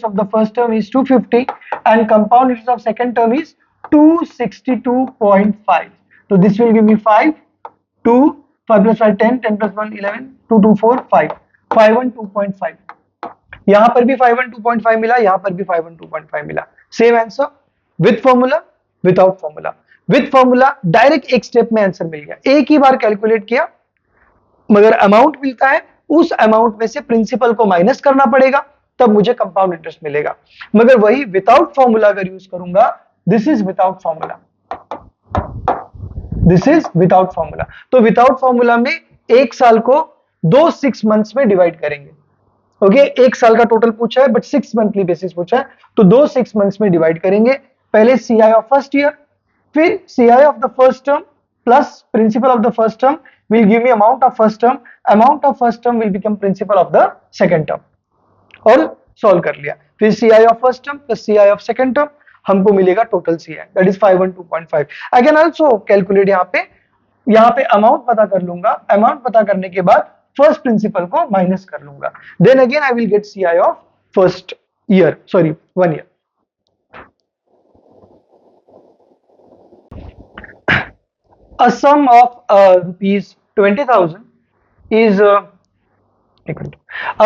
of the first term is 250 and compound interest of second term is 262.5. so this will give me 5 2 5 plus 5 10 10 plus 1 11 2 2 4 5 512.5। यहां पर भी 512.5 मिला, यहां पर भी 512.5 मिला। Same answer with formula, without formula. With formula direct एक step में आंसर मिल गया, एक ही बार कैलकुलेट किया, मगर अमाउंट मिलता है, उस अमाउंट में से प्रिंसिपल को माइनस करना पड़ेगा, तब मुझे कंपाउंड इंटरेस्ट मिलेगा। मगर वही विदाउट फॉर्मूला अगर यूज करूंगा, this is without formula, this is without formula. तो विदाउट फॉर्मूला में एक साल को 2 6 मंथ्स में डिवाइड करेंगे। ओके, एक साल का टोटल पूछा है बट 6 मंथली बेसिस पूछा है, तो 2 6 मंथ्स में डिवाइड करेंगे। पहले सीआई ऑफ फर्स्ट ईयर, फिर CI of the first term plus principal of the first term will give me amount of first term. Amount of first term will become principal of the second term. और solve कर लिया, फिर CI of first term plus CI of second term, हमको मिलेगा total CI, that is 512.5. I can also calculate यहाँ पे amount पता कर लूंगा, अमाउंट पता करने के बाद फर्स्ट प्रिंसिपल को माइनस कर लूंगा, then again I will get CI of first year, sorry 1 year. A sum of rupees 20,000 is a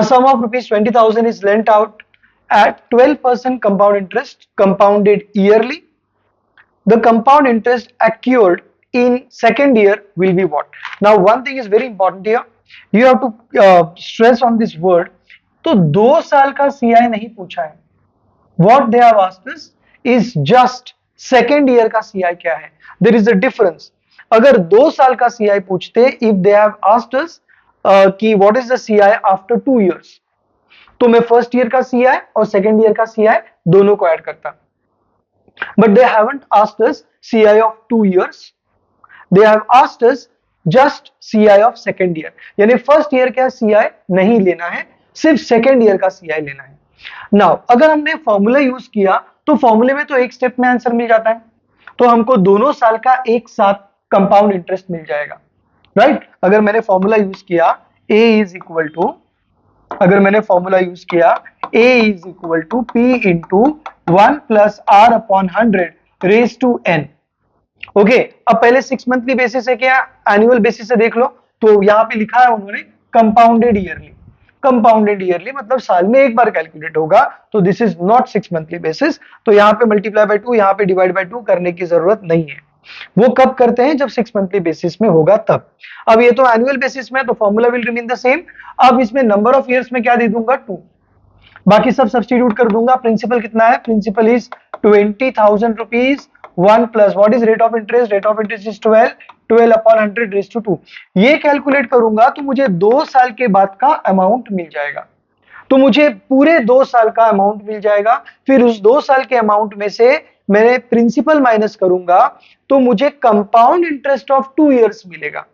sum of rupees 20,000 is lent out at 12% compound interest compounded yearly. The compound interest accrued in second year will be what? Now one thing is very important here, you have to stress on this word. तो 2 साल का CI नहीं पूछा है, what they have asked us is just second year का CI क्या है. There is a difference. अगर 2 साल का CI पूछते, if they have asked us कि what is the CI after 2 years, तो मैं फर्स्ट ईयर का CI और सेकेंड ईयर का CI दोनों को ऐड करता, but they haven't asked us CI of 2 years, they have asked us just CI of second year, यानी फर्स्ट ईयर का CI नहीं लेना है, सिर्फ सेकेंड ईयर का CI लेना है. नाउ अगर हमने फॉर्मूला यूज किया तो फॉर्मूले में तो एक स्टेप में आंसर मिल जाता है, तो हमको दोनों साल का एक साथ कंपाउंड इंटरेस्ट मिल जाएगा, राइट. अगर मैंने फॉर्मूला यूज किया A इज इक्वल टू, अगर मैंने फॉर्मूला यूज किया A is equal to P into 1 plus R upon 100 raise to N, okay, अब पहले 6 मंथली बेसिस है क्या एनुअल बेसिस से देख लो। तो यहाँ पे लिखा है उन्होंने कंपाउंडेड ईयरली। कंपाउंडेड ईयरली मतलब साल में एक बार कैलकुलेट होगा, तो this is not 6 monthly basis. तो यहाँ पे मल्टीप्लाई बाय 2, यहाँ पे डिवाइड बाय 2 करने की जरूरत नहीं है। वो कब करते हैं, जब 6 मंथली बेसिस में होगा तब। अब ये तो एनुअल बेसिस में, तो formula will remain the same. अब इसमें नंबर ऑफ ईयर्स में क्या दे दूंगा, 2। बाकी सब सब्स्टिट्यूट कर दूंगा। प्रिंसिपल कितना है, principal is 20,000 rupees. 1 plus what is rate of interest, rate of interest is 12 upon 100 raise to 2। ये कैलकुलेट करूंगा तो मुझे 2 साल के बाद का अमाउंट मिल जाएगा। तो मुझे पूरे 2 साल का अमाउंट मिल जाएगा। फिर उस 2 साल के अमाउंट में से मैं प्रिंसिपल माइनस करूंगा तो मुझे कंपाउंड इंटरेस्ट ऑफ 2 इयर्स मिलेगा।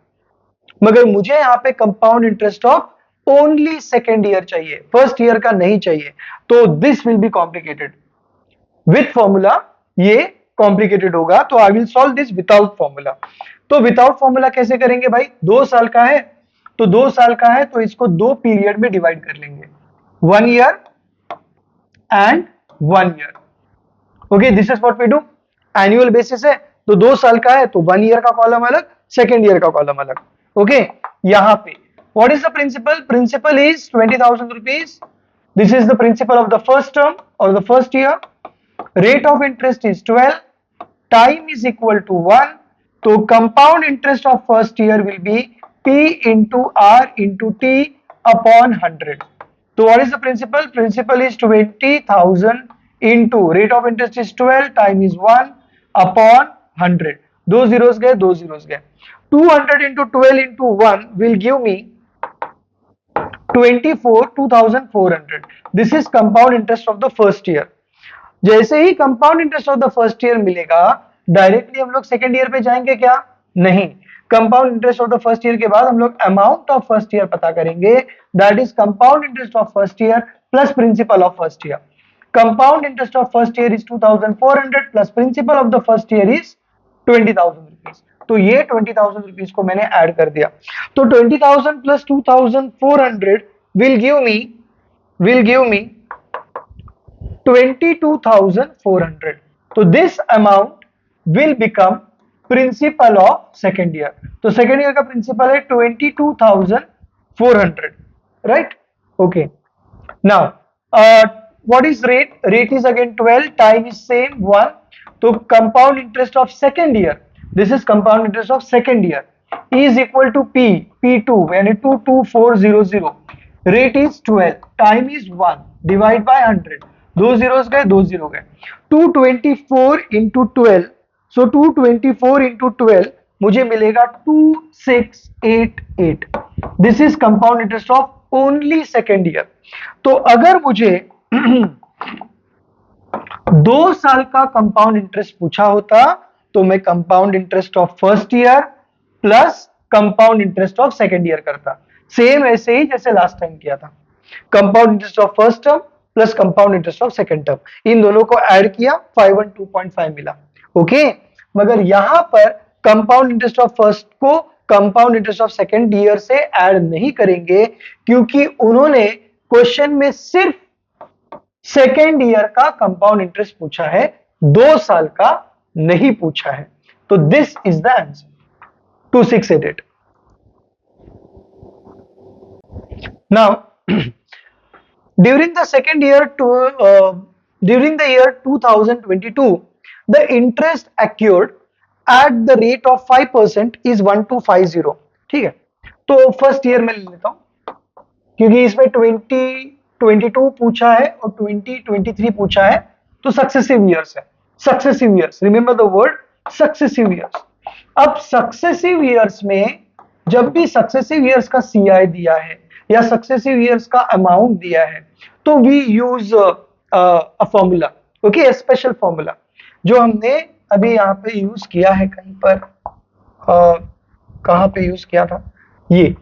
मगर मुझे यहां पे compound interest of only second year चाहिए, फर्स्ट ईयर का नहीं चाहिए। तो this will be complicated with formula. ये कॉम्प्लिकेटेड होगा, तो I will solve this without formula. तो विदाउट फॉर्मूला कैसे करेंगे भाई, 2 साल का है तो 2 साल का है तो इसको 2 पीरियड में डिवाइड कर लेंगे, 1 year and 1 year. Okay, this is what we do. Annual basis है तो 2 साल का है तो 1 ईयर का कॉलम अलग, सेकेंड ईयर का कॉलम अलग। ओके, यहां पे what is the principal, principal is 20,000 rupees. This is the principal of the first term और the first year. Rate of interest is 12, time is equal to 1। तो compound interest of first year will be P into R into T upon 100. So what is the principal? Principal is 20,000 into rate of interest is 12, time is 1 upon 100. दो zeros गए, दो zeros गए। 200 into 12 into 1 will give me 2,400. This is compound interest of the first year. जैसे ही compound interest of the first year मिलेगा, directly हम लोग second year पे जाएंगे क्या, नहीं। Compound interest of the first year के बाद हम लोग अमाउंट ऑफ फर्स्ट ईयर पता करेंगे, that is compound interest of first year plus principal of first year. Compound interest of first year is 2,400 plus principal of the first year is 20,000 rupees. तो ये 20,000 rupees को मैंने add कर दिया। तो 20,000 plus 2,400 will give me 22,400. So this amount will become principal of second year. तो second year का principal है 22,400, right? Okay. Now, what is rate? Rate is again 12. Time is same 1. तो compound interest of second year. This is compound interest of second year is equal to P2 यानी 22400. Rate is 12. Time is 1. Divide by 100. दो zeros गए, दो zero गए। 224 into 12, सो 224 into 12 मुझे मिलेगा 2688। This is compound interest of only second year. तो अगर मुझे 2 साल का कंपाउंड इंटरेस्ट पूछा होता तो मैं compound interest of first year plus compound interest of second year करता, सेम ऐसे ही जैसे लास्ट टाइम किया था। Compound interest of first term plus compound interest of second term, इन दोनों को ऐड किया 512.5 मिला। ओके, मगर यहां पर कंपाउंड इंटरेस्ट ऑफ फर्स्ट को compound interest of second year से ऐड नहीं करेंगे, क्योंकि उन्होंने क्वेश्चन में सिर्फ सेकेंड ईयर का कंपाउंड इंटरेस्ट पूछा है, 2 साल का नहीं पूछा है। तो this is the answer 2688। Now during the second year during the year 2022, the interest accrued at the rate of 5% is 1250। ठीक है, तो फर्स्ट ईयर में ले लेता हूं क्योंकि इसमें 2022 पूछा है और 2023 पूछा है, तो सक्सेसिव ईयर्स है। Successive years, remember the word successive years. अब सक्सेसिव ईयर्स में जब भी सक्सेसिव ईयर्स का सीआई दिया है या सक्सेसिव ईयर्स का अमाउंट दिया है, तो we use a formula. Okay, special formula जो हमने अभी यहाँ पे यूज किया है कहीं पर, कहां पे यूज किया था, ये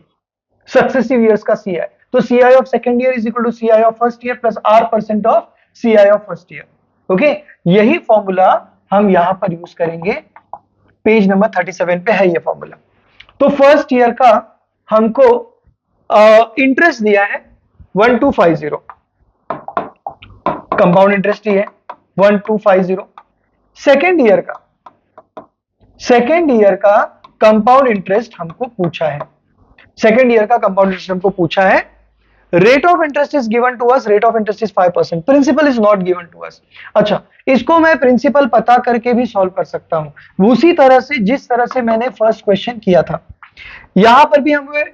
सक्सेसिव ईयर्स का सीआई। तो CI of second year is equal to CI of first year plus R% of CI of first year. Okay, यही फॉर्मूला हम यहां पर यूज करेंगे। पेज नंबर 37 पे है ये फॉर्मूला। तो फर्स्ट ईयर का हमको इंटरेस्ट दिया है 1250, कंपाउंड इंटरेस्ट ही है 1250। सेकेंड ईयर का सेकेंड ईयर का कंपाउंड इंटरेस्ट हमको पूछा है, सेकेंड ईयर का कंपाउंड इंटरेस्ट हमको पूछा है। Rate of interest is given to us, rate of interest is 5%, principal is not given to us. अच्छा, इसको मैं प्रिंसिपल पता करके भी सॉल्व कर सकता हूं, उसी तरह से जिस तरह से मैंने फर्स्ट क्वेश्चन किया था। यहां पर भी हमें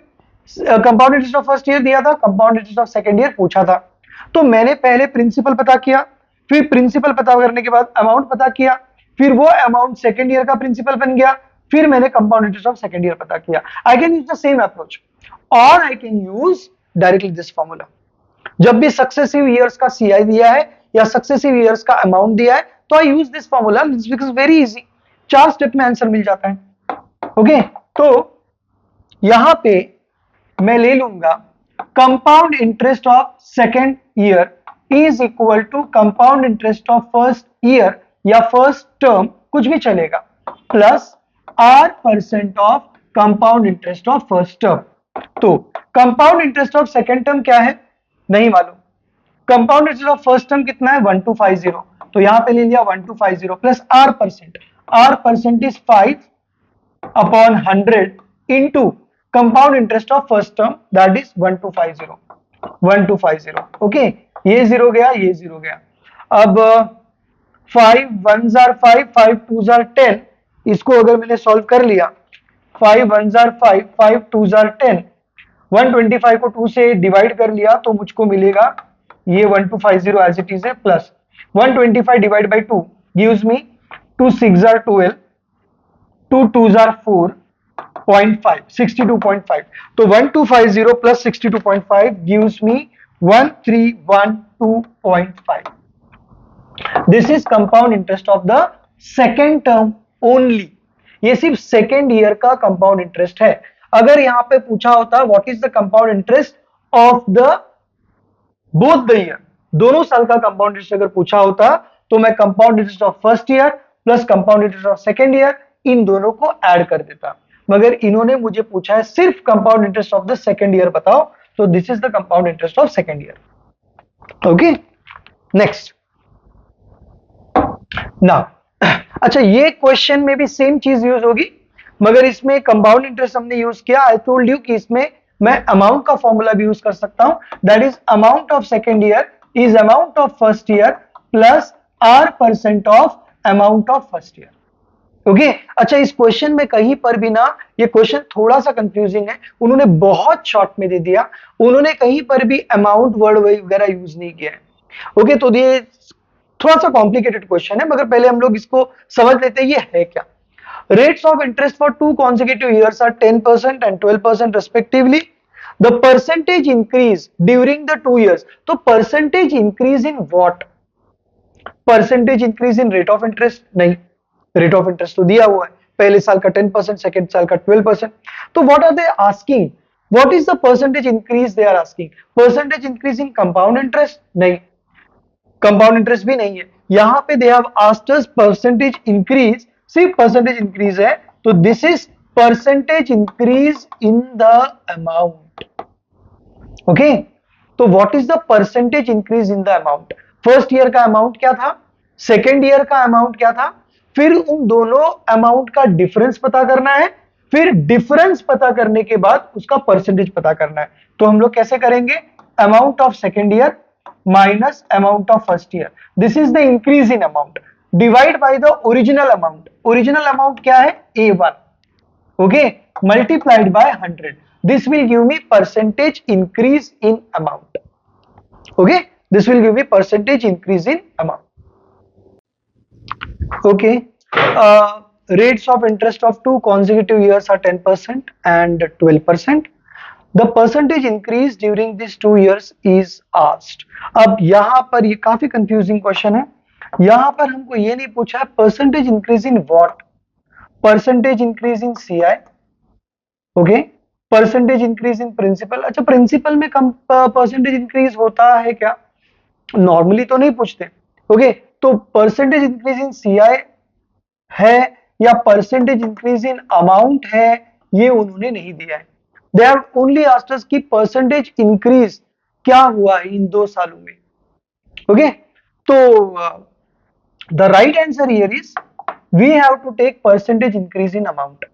compound interest of first year दिया था, compound interest of second year पूछा था, तो मैंने पहले प्रिंसिपल पता किया, फिर प्रिंसिपल पता करने के बाद अमाउंट पता किया, फिर वो अमाउंट सेकेंड ईयर का प्रिंसिपल बन गया, फिर मैंने compound interest of second year पता किया। I can use the same approach और I can use directly this formula. जब भी सक्सेसिव ईयर्स का सीआई दिया है या सक्सेसिव ईयर्स का अमाउंट दिया है तो I use this formula, because very easy, 4 step में आंसर मिल जाता है। ओके, तो यहां पे मैं ले लूंगा compound interest of second year is equal to compound interest of first year या फर्स्ट टर्म, कुछ भी चलेगा, plus R% of compound interest of first term. तो compound interest of second term क्या है नहीं मालूम, compound interest of first term कितना है 1250, तो यहां पे ले लिया 1250 plus R%, R% is 5 upon 100 into compound interest of first term that is 1250। Okay, ये जीरो गया, ये जीरो गया। अब 5 1s are 5, 5 2s are 10, इसको अगर मैंने सॉल्व कर लिया, 5 1s are 5, 5 2s are 10, 125 को 2 से डिवाइड कर लिया तो मुझको मिलेगा ये 1250 एज इट इज है, plus 125 divide by 2 gives me 2 6s are 12, 2 2s are 4.5, 62.5, तो 1250 plus 62.5 gives me 1312.5. This is compound interest of the second term only. ये सिर्फ सेकेंड ईयर का कंपाउंड इंटरेस्ट है। अगर यहां पे पूछा होता what is the compound interest of the both the year, दोनों साल का कंपाउंड इंटरेस्ट अगर पूछा होता तो मैं compound interest of first year plus compound interest of second year इन दोनों को ऐड कर देता, मगर इन्होंने मुझे पूछा है सिर्फ compound interest of the second year बताओ, तो this is the compound interest of second year. Okay, next now. अच्छा, ये क्वेश्चन में भी सेम चीज यूज होगी, मगर इसमें कंपाउंड इंटरेस्ट हमने यूज किया। आई टोल्ड यू कि इसमें मैं अमाउंट का फॉर्मूला भी यूज कर सकता हूं, that is amount of second year is amount of first year plus R% of amount of first year. Okay, अच्छा, इस क्वेश्चन में कहीं पर भी ना, ये क्वेश्चन थोड़ा सा कंफ्यूजिंग है, उन्होंने बहुत शॉर्ट में दे दिया, उन्होंने कहीं पर भी अमाउंट वर्ड वगैरह यूज नहीं किया है। ओके, तो ये थोड़ा सा कॉम्प्लिकेटेड क्वेश्चन है, मगर पहले हम लोग इसको समझ लेते हैं ये है क्या। Rates of interest for 2 consecutive years are 10% and 12% respectively. The percentage increase during the 2 years, तो percentage increase in what? Percentage increase in rate of interest नहीं, रेट ऑफ इंटरेस्ट तो दिया हुआ है, पहले साल का 10%, सेकेंड साल का 12%, तो what are they asking, what is the percentage increase they are asking? Percentage increase in compound interest नहीं, कंपाउंड इंटरेस्ट भी नहीं है, यहां पे they have asked us percentage increase, सिर्फ परसेंटेज इंक्रीज है, तो this is percentage increase in the amount. Okay, तो what is the percentage increase in the amount? First year का अमाउंट क्या था, सेकेंड ईयर का अमाउंट क्या था, फिर उन दोनों अमाउंट का डिफरेंस पता करना है, फिर डिफरेंस पता करने के बाद उसका परसेंटेज पता करना है। तो हम लोग कैसे करेंगे, amount of second year minus amount of first year, this is the increase in amount, divide by the original amount, original amount क्या है A1, okay, multiplied by 100, this will give me percentage increase in amount. Okay, this will give me percentage increase in amount. Okay, rates of interest of 2 consecutive years are 10% and 12%. The percentage increase during these 2 years is asked. अब यहां पर ये काफी confusing question है, यहां पर हमको ये नहीं पूछा है percentage increase in what, percentage increase in CI, okay, percentage increase in principle. अच्छा, प्रिंसिपल में कम परसेंटेज इंक्रीज होता है क्या, नॉर्मली तो नहीं पूछते। ओके, तो परसेंटेज इंक्रीज इन CI है या परसेंटेज इंक्रीज इन अमाउंट है, ये उन्होंने नहीं दिया है। They have only asked us कि परसेंटेज इंक्रीज क्या हुआ है इन 2 सालों में। ओके, तो the right answer here is we have to take percentage increase in amount.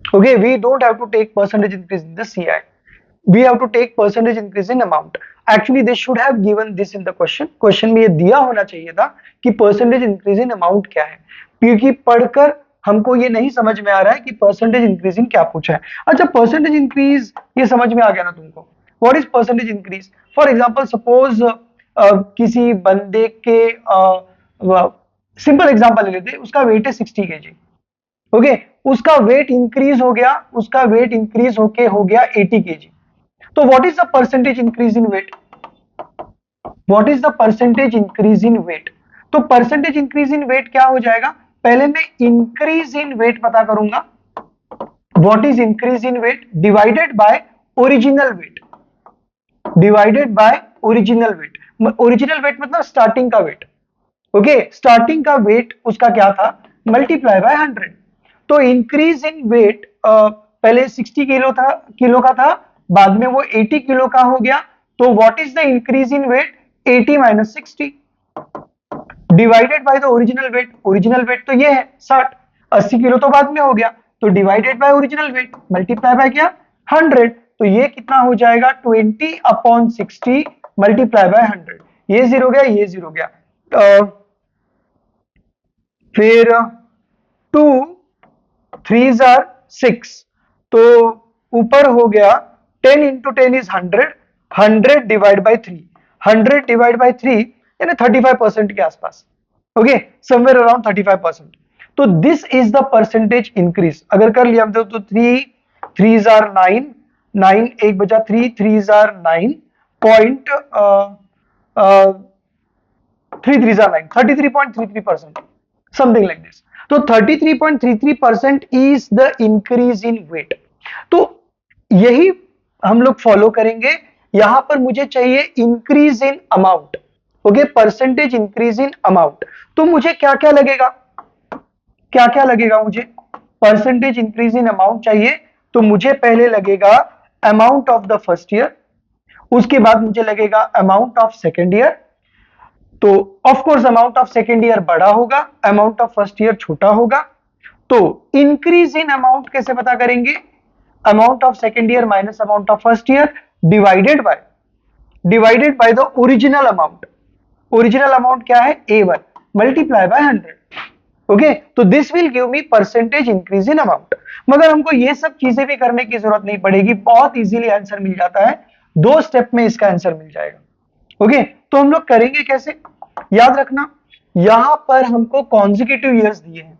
Okay, we don't have to take percentage increase in the CI. We have to take percentage increase in amount. Actually, they should have given this in the question. Question में ये दिया होना चाहिए था कि percentage increase in amount क्या है, क्योंकि पढ़कर हमको ये नहीं समझ में आ रहा है कि percentage increase in क्या पूछा है. अच्छा, percentage increase ये समझ में आ गया ना तुमको? What is percentage increase? For example, suppose किसी बंदे के सिंपल एग्जांपल ले लेते हैं, उसका वेट है 60 kg. ओके, उसका वेट इंक्रीज हो गया, उसका वेट इंक्रीज होके हो गया 80 kg. तो what is the percentage increase in weight? What is the percentage increase in weight? तो परसेंटेज इंक्रीज इन वेट क्या हो जाएगा? पहले मैं इंक्रीज इन वेट पता करूंगा. What is increase in weight? Divided by original weight. Divided by original weight. Original weight मतलब starting का वेट. ओके, स्टार्टिंग का वेट उसका क्या था? Multiply by 100. तो इंक्रीज इन वेट पहले 60 किलो का था, बाद में वो 80 किलो का हो गया. तो what is the increase in weight? 80 minus 60 divided by the original weight. Original weight तो ये है 60. 80 किलो तो बाद में हो गया, तो divided by original weight multiply by क्या? 100. तो ये कितना हो जाएगा? 20/60 मल्टीप्लाई बाय 100. ये जीरो गया, ये जीरो गया. फिर 2 3s are 6, तो ऊपर हो गया 10 into 10 is 100. 100 divide by 3. 100 divide by 3 यानी 35% के आसपास. Okay, somewhere around 35%. तो this is the percentage increase. अगर कर लिया हम तो 3s are 9. 9 एक बचा 3, 3s are 9 point 3 3s are 9, 33.33%, something like this. तो 33.33% is the increase in weight. तो यही हम लोग फॉलो करेंगे. यहां पर मुझे चाहिए increase in amount. Okay, percentage increase in amount. तो मुझे क्या क्या लगेगा? क्या क्या लगेगा मुझे? परसेंटेज इंक्रीज इन अमाउंट चाहिए, तो मुझे पहले लगेगा amount of the first year, उसके बाद मुझे लगेगा अमाउंट ऑफ सेकेंड ईयर. तो of course amount of second year बड़ा होगा, अमाउंट ऑफ फर्स्ट ईयर छोटा होगा. तो इंक्रीज इन अमाउंट कैसे पता करेंगे? Amount of second year minus amount of first year divided by the original amount. Original amount क्या है? A1 multiply by 100. ओके, तो this will give me percentage increase in amount. मगर हमको ये सब चीजें भी करने की जरूरत नहीं पड़ेगी, बहुत इजीली आंसर मिल जाता है. 2 स्टेप में इसका आंसर मिल जाएगा. ओके, तो हम लोग करेंगे कैसे? याद रखना, यहां पर हमको कॉन्जिक्यूटिव ईयर्स दिए हैं.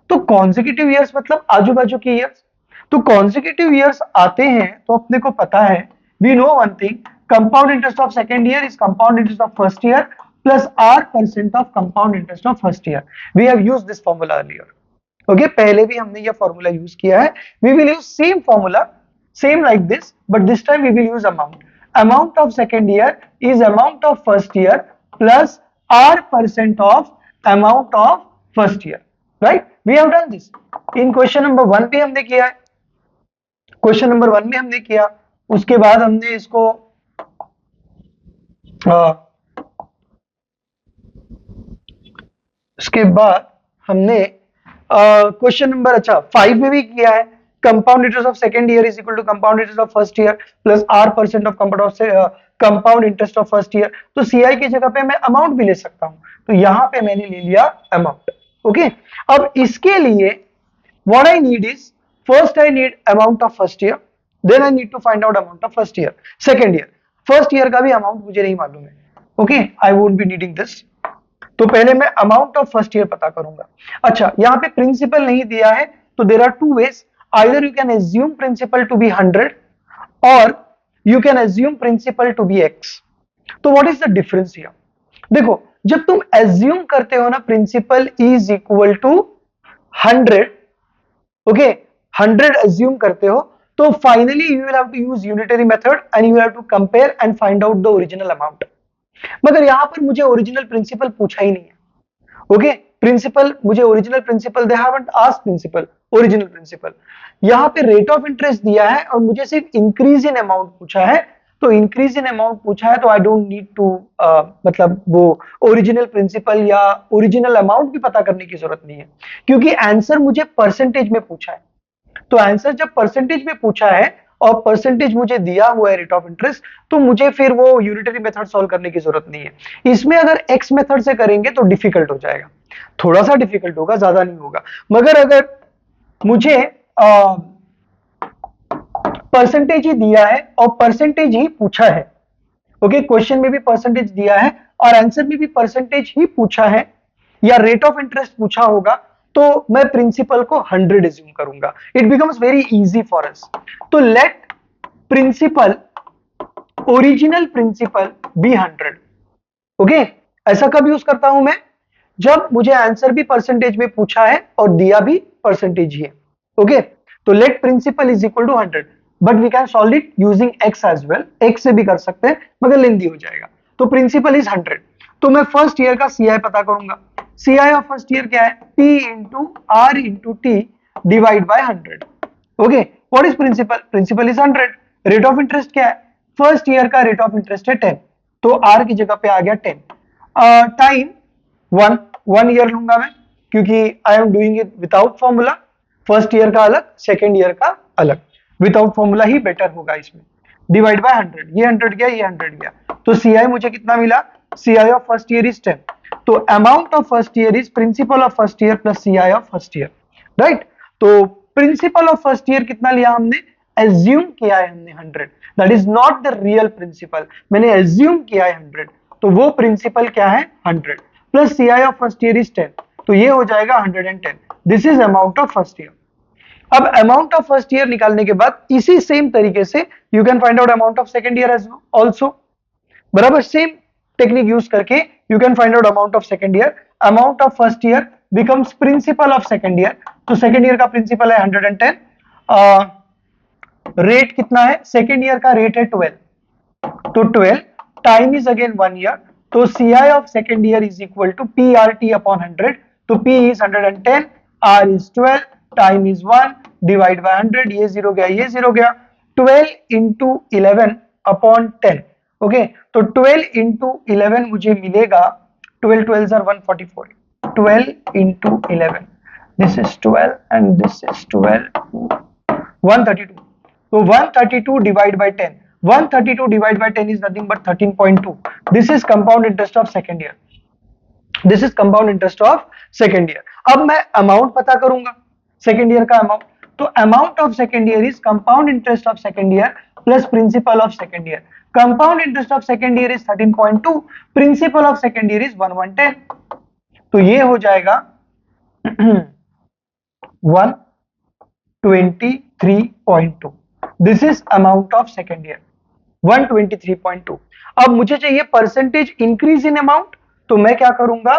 तो कॉन्जिक्यूटिव ईयर्स मतलब आजू बाजू के ईयर्स. तो कॉन्जिक्यूटिव ईयर्स आते हैं तो अपने को पता है, we know one thing, compound interest of second year is compound interest of first year plus R% of compound interest of first year. We have used this formula earlier. Okay, पहले भी हमने यह फॉर्मूला यूज किया है. We will use same formula, same like this, but this time we will use amount. Amount of second year is amount of first year plus R% of amount of first year. Right? We have done this. In question number 1 भी हमने किया है. Question number 1 में हमने किया. उसके बाद हमने इसको उसके बाद हमने क्वेश्चन नंबर 5 में भी किया है. Compound interest of second year is equal to compound interest of first year plus R% of compound interest of first year. तो CI की जगह पे मैं अमाउंट भी ले सकता हूं, तो यहां पे मैंने ले लिया अमाउंट. ओके, अब इसके लिए what I need is, first I need amount of first year, then I need to find out amount of first year. Second year, first year का भी अमाउंट मुझे नहीं मालूम है. Okay, I won't be needing this. तो पहले मैं amount of first year पता करूंगा. अच्छा, यहां पे प्रिंसिपल नहीं दिया है, तो there are two ways. Either you can assume principal to be 100 or you can assume principal to be X. तो what is the difference here? देखो, जब तुम assume करते हो ना principal is equal to 100, okay, 100 assume करते हो, तो finally you will have to use unitary method and you will have to compare and find out the original amount. मगर यहां पर मुझे original principal पूछा ही नहीं है. ओके, प्रिंसिपल, मुझे original principal, they haven't asked principal, original principal. यहां पे रेट ऑफ इंटरेस्ट दिया है और मुझे सिर्फ इंक्रीज इन अमाउंट पूछा है. तो इंक्रीज इन अमाउंट पूछा है तो आई डोंट नीड टू मतलब वो ओरिजिनल प्रिंसिपल या ओरिजिनल अमाउंट भी पता करने की जरूरत नहीं है, क्योंकि आंसर मुझे परसेंटेज में पूछा है। तो आंसर जब परसेंटेज में पूछा है और परसेंटेज मुझे दिया हुआ है रेट ऑफ इंटरेस्ट, तो मुझे फिर वो यूनिटरी मेथड सॉल्व करने की जरूरत नहीं है। इसमें अगर एक्स मेथड से करेंगे तो डिफिकल्ट हो जाएगा, थोड़ा सा डिफिकल्ट होगा, ज्यादा नहीं होगा। मगर अगर मुझे परसेंटेज ही दिया है और परसेंटेज ही पूछा है, ओके, क्वेश्चन में भी परसेंटेज दिया है और आंसर में भी परसेंटेज ही पूछा है या रेट ऑफ इंटरेस्ट पूछा होगा, तो मैं प्रिंसिपल को 100 एज्यूम करूंगा। It becomes very easy for us. तो let principal, original principal be 100। Okay, ऐसा कब यूज करता हूं मैं? जब मुझे आंसर भी परसेंटेज में पूछा है और दिया भी परसेंटेज ही है। ओके, तो let principal is equal to 100, but we can solve it using X as well. X से भी कर सकते हैं मगर लेंदी हो जाएगा। तो प्रिंसिपल इज 100, तो मैं फर्स्ट ईयर का सीआई पता करूंगा। सीआई ऑफ फर्स्ट ईयर क्या है? P into R into T divide by 100। Okay, what is principal? Principal is 100। Rate of interest क्या है? फर्स्ट ईयर का रेट ऑफ इंटरेस्ट है 10, तो आर की जगह पे आ गया 10। टाइम 1 ईयर लूंगा मैं, क्योंकि I am doing it without formula. First year का अलग, सेकेंड ईयर का अलग, विदाउट फॉर्मूला ही बेटर होगा इसमें। डिवाइड बाय 100, ये 100 गया, ये 100 गया, तो सीआई मुझे कितना मिला? CI of first year is 10। तो amount of first year is principal of first year plus CI of first year, right? तो प्रिंसिपल ऑफ फर्स्ट ईयर कितना लिया हमने? एज्यूम किया है हमने 100, that is not the real principal, मैंने assume किया है 100, तो वो प्रिंसिपल क्या है? 100 plus CI of first year is 10, तो ये हो जाएगा 110। This is amount of first year. अब अमाउंट ऑफ फर्स्ट ईयर निकालने के बाद इसी सेम तरीके से you can find out amount of second year as also. बराबर सेम टेक्निक यूज करके you can find out amount of second year. Amount of first year becomes principal of second year, तो second year का principal है 110। Rate कितना है? Second year का rate है 12, तो 12 टाइम इज अगेन 1 ईयर, तो CI of second year is equal to P R T upon 100, तो P is 110, R is 12, time is 1, divide by 100, ये 0 गया, ये 0 गया, 12 इंटू 11 अपॉन 10। ओके, तो 12 इंटू 11 मुझे मिलेगा, 12 12 are 144, 12 into 11, this is 12 and this is 12, 132, तो 132 divide by 10, 132 divide by 10 is nothing but 13.2. This is compound interest of second year. This is compound interest of second year. अब मैं amount पता करूंगा second year का amount, तो amount of second year is compound interest of second year plus principal of second year. Compound interest of second year is 13.2, principle of second year is 110, तो ये हो जाएगा 123.2। This is amount of second year 123.2। अब मुझे चाहिए percentage increase in amount, तो मैं क्या करूंगा?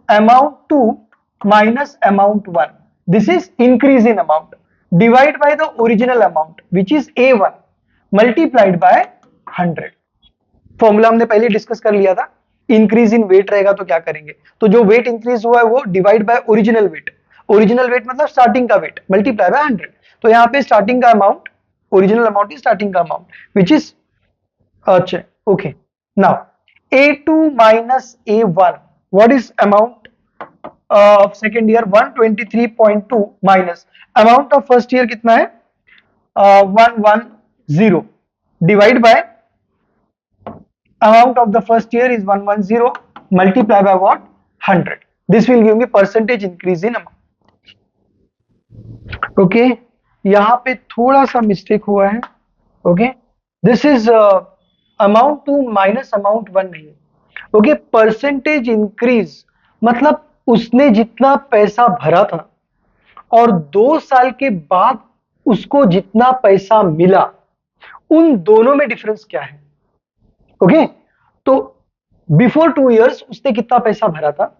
Amount 2 minus amount 1, this is increase in amount, divide by the original amount which is A1 multiplied by 100। Formula हमने पहले डिस्कस कर लिया था, इंक्रीज इन वेट रहेगा तो क्या करेंगे? तो जो वेट इंक्रीज हुआ है वो divide by original weight, original weight मतलब स्टार्टिंग का वेट, मल्टीप्लाई बाय 100। तो यहाँ पे स्टार्टिंग का amount, original amount is starting का अमाउंट विच इज, अच्छा okay, now A2 minus A1, what is amount of second year? 123.2 minus amount of first year कितना है? 110 divide by amount of the first year is 110 multiply by what? 100. This will give me percentage increase in amount. Okay, यहां पे थोड़ा सा mistake हुआ है। Okay, this is amount 2 minus amount 1 नहीं है। ओके, परसेंटेज इंक्रीज मतलब उसने जितना पैसा भरा था और 2 साल के बाद उसको जितना पैसा मिला, उन दोनों में डिफरेंस क्या है? ओके, तो बिफोर 2 इयर्स उसने कितना पैसा भरा था,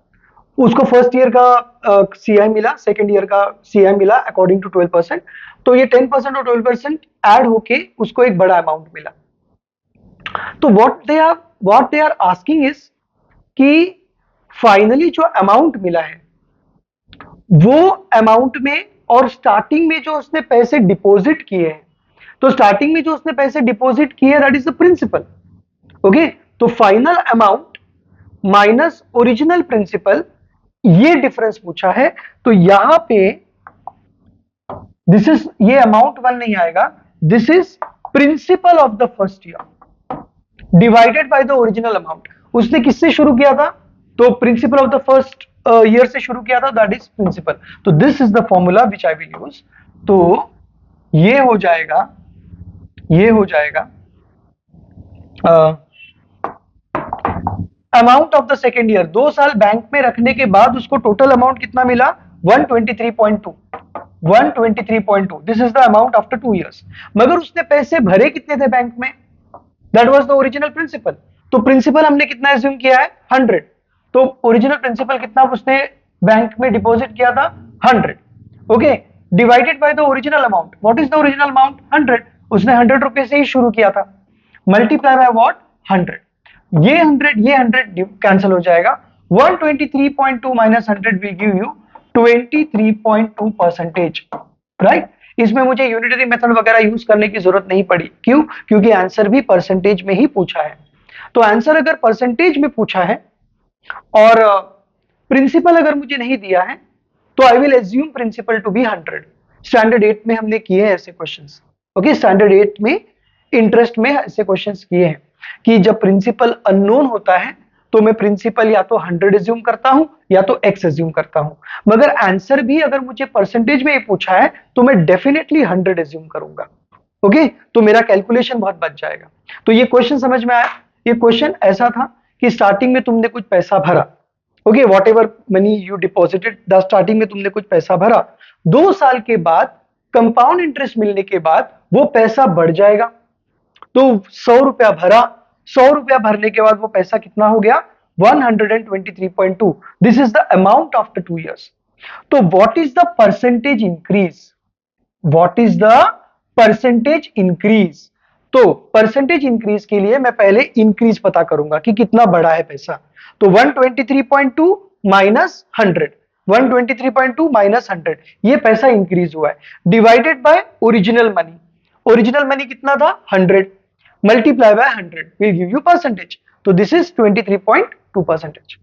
उसको फर्स्ट ईयर का सीआई मिला, सेकेंड ईयर का सीआई मिला अकॉर्डिंग टू 12%, तो ये 10% और 12% ऐड होके उसको एक बड़ा अमाउंट मिला। तो what they are asking is कि फाइनली जो अमाउंट मिला है वो अमाउंट में और स्टार्टिंग में जो उसने पैसे डिपॉजिट किए हैं, तो स्टार्टिंग में जो उसने पैसे डिपॉजिट किए that is the principal. Okay, तो final amount minus original principal, ये डिफरेंस पूछा है। तो यहां पे दिस इज, ये अमाउंट वन नहीं आएगा, this is principal of the first year divided by the original amount. उसने किससे शुरू किया था? तो principal of the first year से शुरू किया था, दैट इज प्रिंसिपल। तो this is the formula which I will use. तो ये हो जाएगा, ये हो जाएगा amount of the second year, 2 साल बैंक में रखने के बाद उसको टोटल अमाउंट कितना मिला? 123.2, 123.2, this is the amount after 2 years। मगर उसने पैसे भरे कितने थे बैंक में? That was the original principal. तो प्रिंसिपल हमने कितना एज्यूम किया है? 100। तो ओरिजिनल प्रिंसिपल कितना उसने बैंक में डिपॉजिट किया था? 100। Okay, divided by the original amount. What is the original amount? 100। उसने 100 रुपए से ही शुरू किया था, मल्टीप्लाई बाय व्हाट? 100। ये 100 कैंसिल हो जाएगा। 123.2 minus 100 will give you 23.2%, right. इसमें मुझे यूनिटरी मेथड वगैरह यूज करने की जरूरत नहीं पड़ी। क्यों? क्योंकि आंसर भी परसेंटेज में ही पूछा है। तो आंसर अगर परसेंटेज में पूछा है और प्रिंसिपल अगर मुझे नहीं दिया है, तो I will assume principal to be 100। Standard 8 में हमने किए हैं ऐसे क्वेश्चंस। ओके, स्टैंडर्ड 8 में इंटरेस्ट में ऐसे क्वेश्चंस किए हैं कि जब प्रिंसिपल अननोन होता है तो मैं प्रिंसिपल या तो 100 एज्यूम करता हूं या तो x एज्यूम करता हूं। मगर आंसर भी अगर मुझे परसेंटेज में पूछा है तो मैं डेफिनेटली 100 एज्यूम करूंगा। ओके, तो मेरा कैलकुलेशन बहुत बच जाएगा। तो ये क्वेश्चन समझ में आया? ये क्वेश्चन ऐसा था कि स्टार्टिंग में तुमने कुछ पैसा भरा, okay, what ever money you deposited, the starting में तुमने कुछ पैसा भरा, 2 साल के बाद कंपाउंड इंटरेस्ट मिलने के बाद वो पैसा बढ़ जाएगा। तो 100 रुपया भरा, 100 रुपया भरने के बाद वो पैसा कितना हो गया? 123.2। This is the amount after 2 years। तो what is the percentage increase? What is the percentage increase? तो परसेंटेज इंक्रीज के लिए मैं पहले इंक्रीज पता करूंगा कि कितना बढ़ा है पैसा। तो 123.2 माइनस 100, 123.2 माइनस 100, ये पैसा इंक्रीज हुआ है, divided by original money. Original money कितना था? 100, multiply by 100 will give you percentage. तो दिस इज 23.2%।